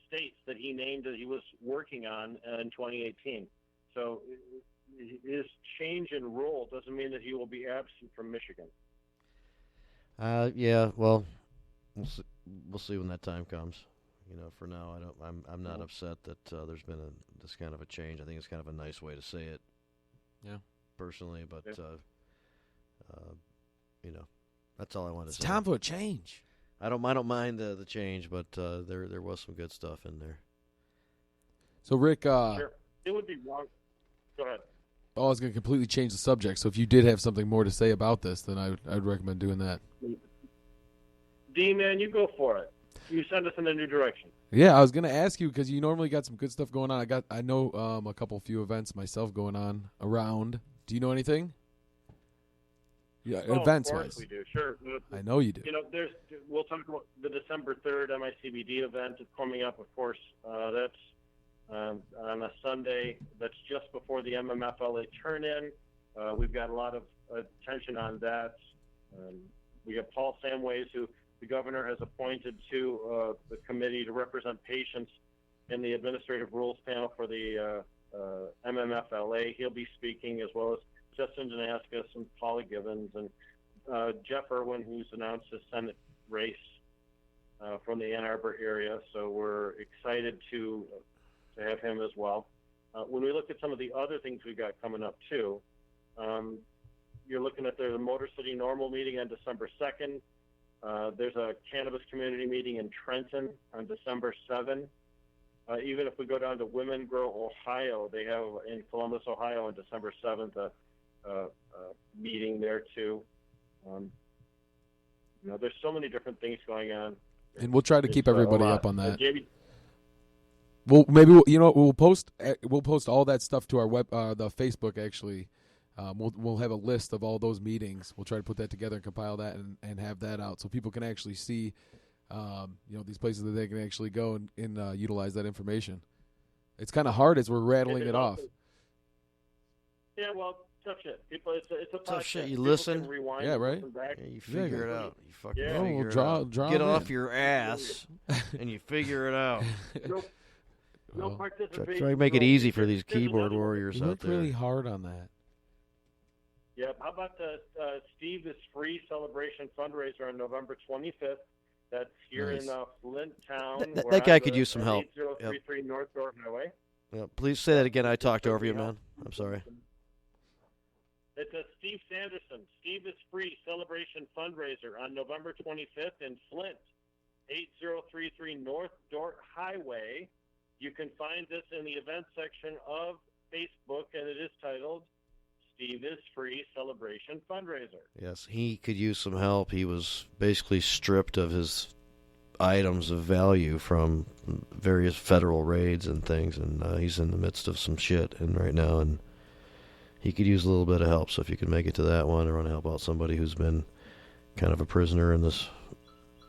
states that he named that he was working on in 2018. So his change in role doesn't mean that he will be absent from Michigan. Yeah. Well, we'll see when that time comes. For now, I'm not upset that there's been this kind of a change. I think it's kind of a nice way to say it. Yeah. Personally, but that's all I wanted to say. It's time for a change. I don't mind the change, but there was some good stuff in there. So Rick, sure. It would be wrong. Go ahead. I was going to completely change the subject. So if you did have something more to say about this, then I'd recommend doing that. D-Man, you go for it. You send us in a new direction. Yeah, I was going to ask you because you normally got some good stuff going on. I know a few events myself going on around. Do you know anything? Yeah, events of course wise. We do. Sure. I know you do. We'll talk about the December 3rd MICBD event that's coming up. Of course, that's on a Sunday. That's just before the MMFLA turn-in. We've got a lot of attention on that. We have Paul Samways, who the governor has appointed to the committee to represent patients in the administrative rules panel for the MMFLA. He'll be speaking, as well as Justin Danaskis and Paula Givens and Jeff Irwin, who's announced his Senate race from the Ann Arbor area. So we're excited to have him as well. When we look at some of the other things we've got coming up too, you're looking at the Motor City Normal meeting on December 2nd. There's a cannabis community meeting in Trenton on December 7th. Even if we go down to Women Grow Ohio, they have in Columbus, Ohio on December 7th a meeting there too. There's so many different things going on. And we'll try to keep everybody up on that. Jamie? Well, maybe we'll post all that stuff to our the Facebook actually. We'll have a list of all those meetings. We'll try to put that together and compile that and have that out so people can actually see, these places that they can actually go and utilize that information. It's kind of hard as we're rattling it off. Yeah, well, tough shit. People, it's a tough shit. You people listen. can rewind, Yeah, right. listen back. Yeah, you figure it out. You fucking Yeah, figure we'll it draw out. Get them off in. your ass and you figure it out. No Well, participation. Try to make it easy for these keyboard warriors You out worked there. really hard on that. Yep. How about the Steve is Free celebration fundraiser on November 25th? That's here Nice. in Flint Town. That guy could use some help. 8033 North Door Highway. Yeah, please say that again. I talked over you, man. I'm sorry. It's a Steve Sanderson. Steve is Free celebration fundraiser on November 25th in Flint, 8033 North Dort Highway. You can find this in the event section of Facebook, and it is titled Steve is Free Celebration Fundraiser. Yes, he could use some help. He was basically stripped of his items of value from various federal raids and things, and he's in the midst of some shit right now, and he could use a little bit of help. So if you can make it to that one, or want to help out somebody who's been kind of a prisoner in this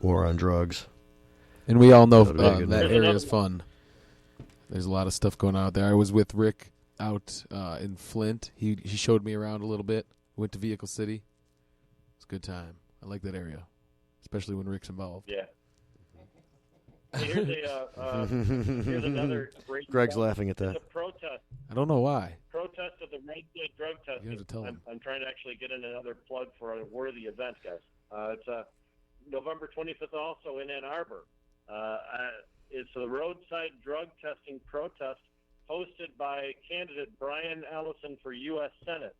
war on drugs. And we all know That'd be a good that one. area is fun. There's a lot of stuff going on out there. I was with Rick out in Flint. He showed me around a little bit. Went to Vehicle City. It's a good time. I like that area. especially when Rick's involved. Yeah. Here's another great. Greg's laughing at that. It's a protest. I don't know why. Protest of the roadside drug testing. You have to tell him. I'm trying to actually get in another plug for a worthy event, guys. It's November 25th, also in Ann Arbor. It's a roadside drug testing protest hosted by candidate Brian Allison for U.S. Senate.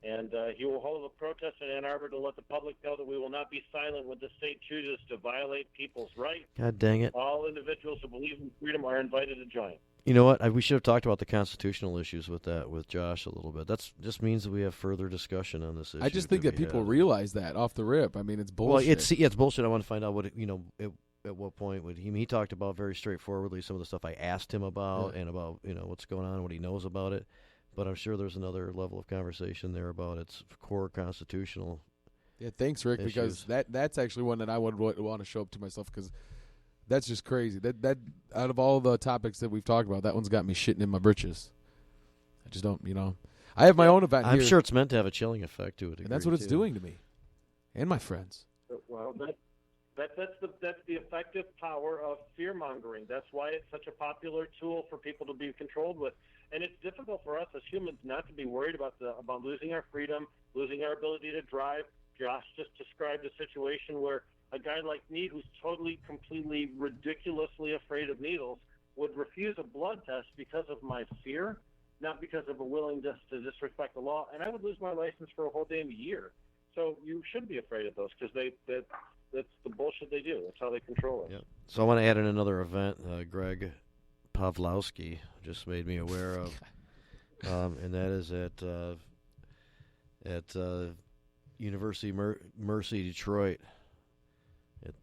And he will hold a protest in Ann Arbor to let the public know that we will not be silent when the state chooses to violate people's rights. God dang it. All individuals who believe in freedom are invited to join. You know what? We should have talked about the constitutional issues with Josh a little bit. That just means that we have further discussion on this issue. I just think that people realize that off the rip. I mean, it's bullshit. Well, it's bullshit. I want to find out at what point would he talked about very straightforwardly some of the stuff I asked him about and about what's going on, what he knows about it. But I'm sure there's another level of conversation there about its core constitutional. Yeah, thanks, Rick, issues. because that's actually one that I would want to show up to myself because that's just crazy. That out of all the topics that we've talked about, that one's got me shitting in my britches. I just don't, I have my own event here. I'm sure it's meant to have a chilling effect to it. And that's what it's doing to me and my friends. Well, that's the effective power of fear-mongering. That's why it's such a popular tool for people to be controlled with. And it's difficult for us as humans not to be worried about losing our freedom, losing our ability to drive. Josh just described a situation where a guy like me, who's totally, completely, ridiculously afraid of needles, would refuse a blood test because of my fear, not because of a willingness to disrespect the law. And I would lose my license for a whole damn year. So you should be afraid of those because that's the bullshit they do. That's how they control it. Yep. So I want to add in another event. Greg Pavlowski just made me aware of, and that is at University Mercy Detroit,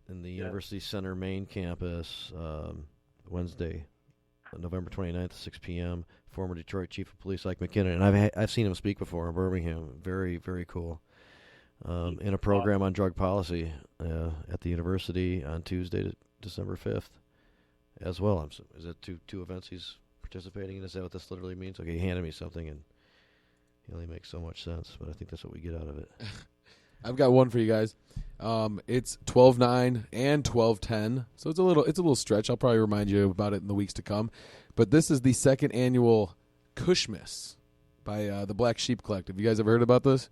in the University Center main campus, Wednesday, November 29th at 6 p.m. Former Detroit Chief of Police Ike McKinnon, and I've seen him speak before in Birmingham. Very, very cool. In a program on drug policy at the university on Tuesday, December 5th. As well, is it two events he's participating in? Is that what this literally means? Okay, he handed me something, and he only makes so much sense, but I think that's what we get out of it. I've got one for you guys. It's 12/9 and 12/10, so it's a little stretch. I'll probably remind you about it in the weeks to come. But this is the second annual Cushmas by the Black Sheep Collective. You guys ever heard about this?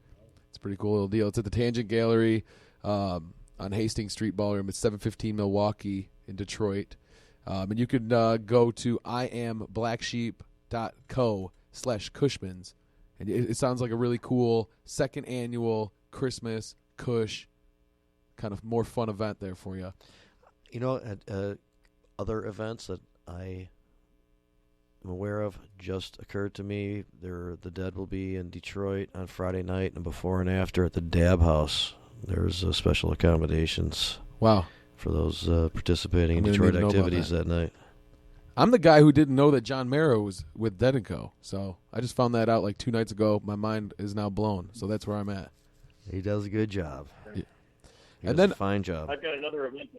It's a pretty cool little deal. It's at the Tangent Gallery on Hastings Street Ballroom. It's 715 Milwaukee in Detroit. And you can go to iamblacksheep.co/Cushmans. And it sounds like a really cool second annual Christmas Cush kind of more fun event there for you. Other events that I am aware of just occurred to me. The Dead will be in Detroit on Friday night, and before and after at the Dab House. There's special accommodations. Wow. For those participating in Detroit activities that night. I'm the guy who didn't know that John Marrow was with Dead & Co. So I just found that out like 2 nights ago. My mind is now blown. So that's where I'm at. He does a good job. Yeah. He does a fine job. I've got another event,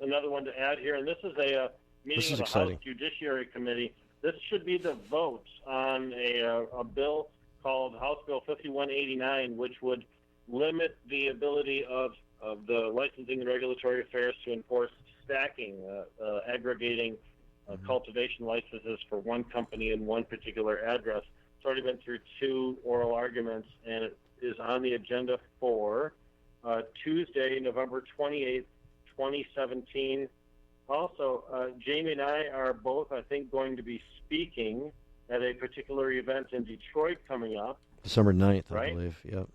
another one to add here, and this is a meeting of the House Judiciary Committee. This should be the vote on a bill called House Bill 5189, which would limit the ability of the Licensing and Regulatory Affairs to enforce stacking, aggregating cultivation licenses for one company in one particular address. It's already been through 2 oral arguments, and it is on the agenda for Tuesday, November 28th, 2017. Also, Jamie and I are both, I think, going to be speaking at a particular event in Detroit coming up. December 9th, right? I believe. Yep.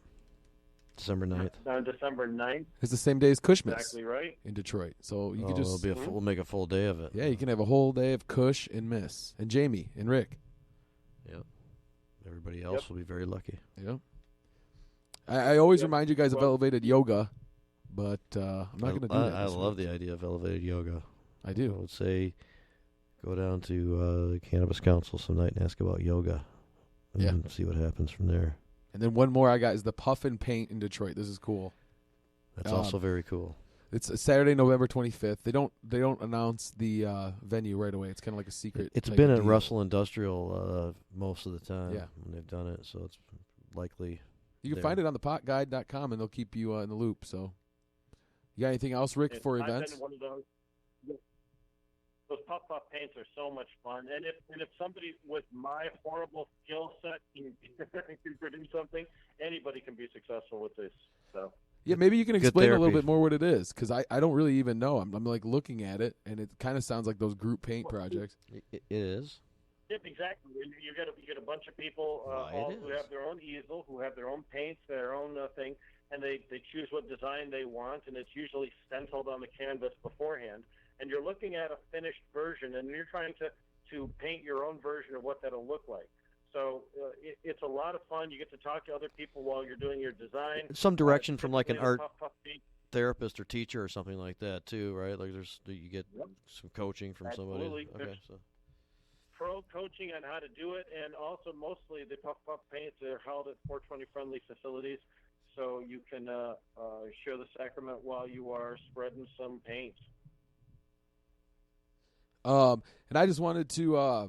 December 9th. On December 9th. It's the same day as Cushmas. Exactly right. In Detroit. So you can just... we'll make a full day of it. Yeah, you can have a whole day of Cush and Miss. And Jamie and Rick. Yep. Everybody else will be very lucky. Yep. I always remind you guys of elevated yoga, but I'm not going to do that. I love the idea of elevated yoga. I do. I would say go down to the Cannabis Council some night and ask about yoga. And see what happens from there. And then one more I got is the Puff and Paint in Detroit. This is cool. That's also very cool. It's Saturday, November 25th. They don't announce the venue right away. It's kind of like a secret. It's been at Russell Industrial most of the time when they've done it, so it's likely. You can find it on thepotguide.com, and they'll keep you in the loop. So You got anything else, Rick, for I've events? been one of those. Those puff paints are so much fun, and if somebody with my horrible skill set can produce something, anybody can be successful with this. So Yeah, maybe you can Good explain a little therapy. bit more what it is, because I don't really even know. I'm like looking at it, and it kind of sounds like those group paint projects. It is. Yep, exactly. You get a bunch of people Right, all it who is. have their own easel, who have their own paints, their own thing, and they choose what design they want, and it's usually stenciled on the canvas beforehand. And you're looking at a finished version, and you're trying to paint your own version of what that'll look like. So it's a lot of fun. You get to talk to other people while you're doing your design. Some direction from like an Typically, art the puff paint. therapist or teacher or something like that too, right? Like you get Yep. some coaching from Absolutely. somebody. Okay, so Pro coaching on how to do it, and also mostly the puff paints are held at 420 friendly facilities, so you can share the sacrament while you are spreading some paint. And I just wanted to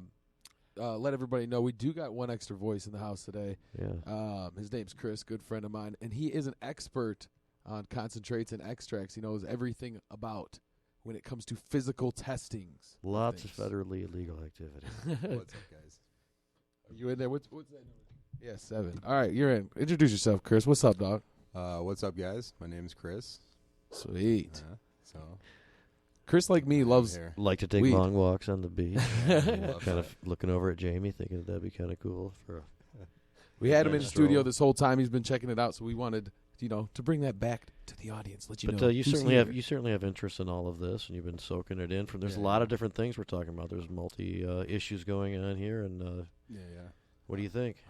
let everybody know we do got one extra voice in the house today. yeah. His name's Chris, good friend of mine, and he is an expert on concentrates and extracts. He knows everything about when it comes to physical testings. Lots of things. federally illegal activity. What's up, guys? Are you in there? What's that number? Yeah, 7. All right, you're in. Introduce yourself, Chris. What's up, dog? What's up, guys? My name's Chris. Sweet. So Chris, like me, loves. here. Like to take Weed. long walks on the beach. Love Kind that. of looking over at Jamie, thinking that'd be kind of cool for. We had him in the Stroll. studio this whole time. He's been checking it out, so we wanted, to bring that back to the audience. Let you But know. you who's certainly here. have interest in all of this, and you've been soaking it in. There's a Yeah. lot of different things we're talking about. There's multi issues going on here, and Yeah. what do you think?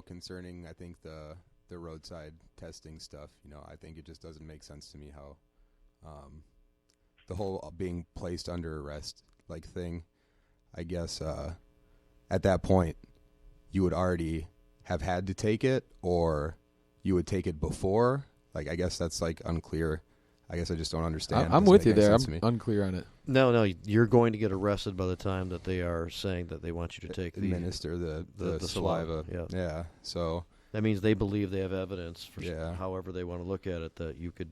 Concerning, I think the roadside testing stuff. I think it just doesn't make sense to me how, the whole being placed under arrest like thing. I guess at that point, you would already have had to take it, or you would take it before. Like, I guess that's like unclear. I guess I just don't understand. I'm Doesn't with make you any there. sense I'm to me. unclear on it. No, you're going to get arrested by the time that they are saying that they want you to take the. Administer the swab, saliva. yeah. Yeah. So That means they believe they have evidence for Yeah. however they want to look at it that you could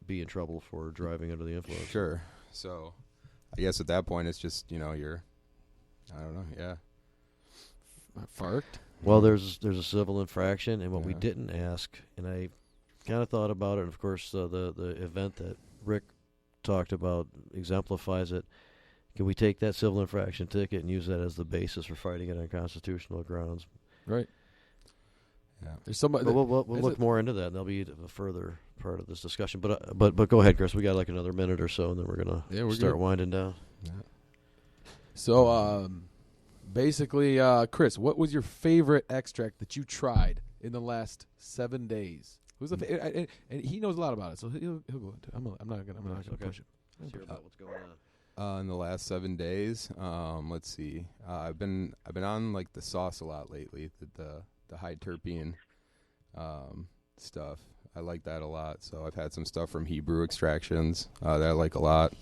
be in trouble for driving under the influence. sure. So I guess at that point it's just you're. I don't know. Yeah. Farked. Well, there's a civil infraction, and what we Yeah. didn't ask, and I kind of thought about it. And of course, the event that Rick talked about exemplifies it. Can we take that civil infraction ticket and use that as the basis for fighting it on constitutional grounds? Right. Yeah. There's somebody. But we'll is look it- more into that, and that'll be a further part of this discussion. But go ahead, Chris. We got like another minute or so, and then we're gonna we're start good. winding down. Yeah. So, basically, Chris, what was your favorite extract that you tried in the last 7 days? Who's the and he knows a lot about it, so he'll go into. I'm not gonna Okay. push him. Let's hear about what's going on. In the last 7 days, let's see. I've been on like the sauce a lot lately. The high terpene stuff. I like that a lot. So I've had some stuff from Hebrew extractions that I like a lot.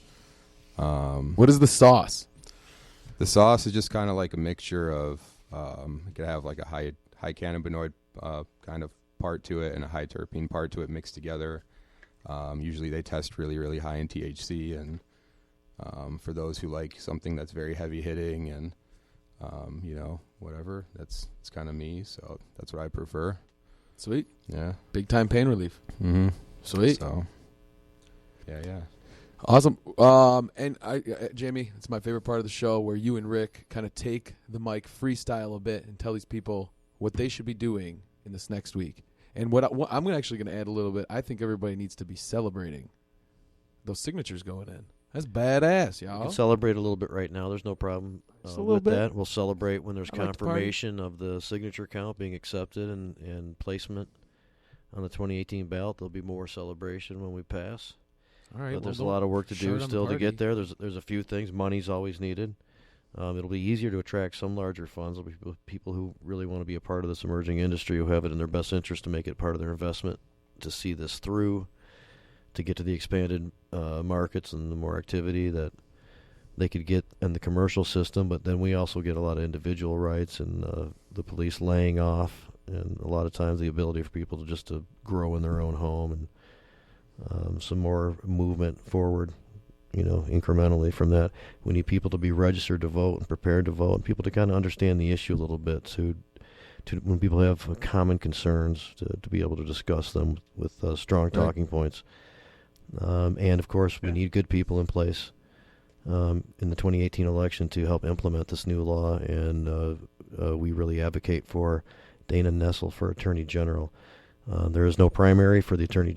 What is the sauce? The sauce is just kind of like a mixture of it could have like a high cannabinoid kind of part to it and a high terpene part to it mixed together. Usually they test really, really high in THC, and for those who like something that's very heavy hitting and whatever, it's kind of me. So that's what I prefer. Sweet. Yeah. Big time pain relief. Mm-hmm. Sweet. So yeah. Awesome. And Jamie, it's my favorite part of the show where you and Rick kind of take the mic, freestyle a bit, and tell these people what they should be doing in this next week. And what I'm actually going to add a little bit. I think everybody needs to be celebrating those signatures going in. That's badass, We y'all. can celebrate a little bit right now. There's no problem Just a little with bit. that. We'll celebrate when there's I like to party. confirmation of the signature count being accepted and placement on the 2018 ballot. There'll be more celebration when we pass. All right. But there's a well, lot of work to shut do on the still to party. get there. There's a few things. Money's always needed. It'll be easier to attract some larger funds. There'll be people who really want to be a part of this emerging industry, who have it in their best interest to make it part of their investment, to see this through, to get to the expanded markets and the more activity that they could get in the commercial system. But then we also get a lot of individual rights and the police laying off, and a lot of times the ability for people to just to grow in their own home and some more movement forward, incrementally from that. We need people to be registered to vote and prepared to vote, and people to kind of understand the issue a little bit, to when people have common concerns, to be able to discuss them with strong talking points. And, of course, we need good people in place in the 2018 election to help implement this new law, and we really advocate for Dana Nessel for Attorney General. There is no primary for the Attorney General.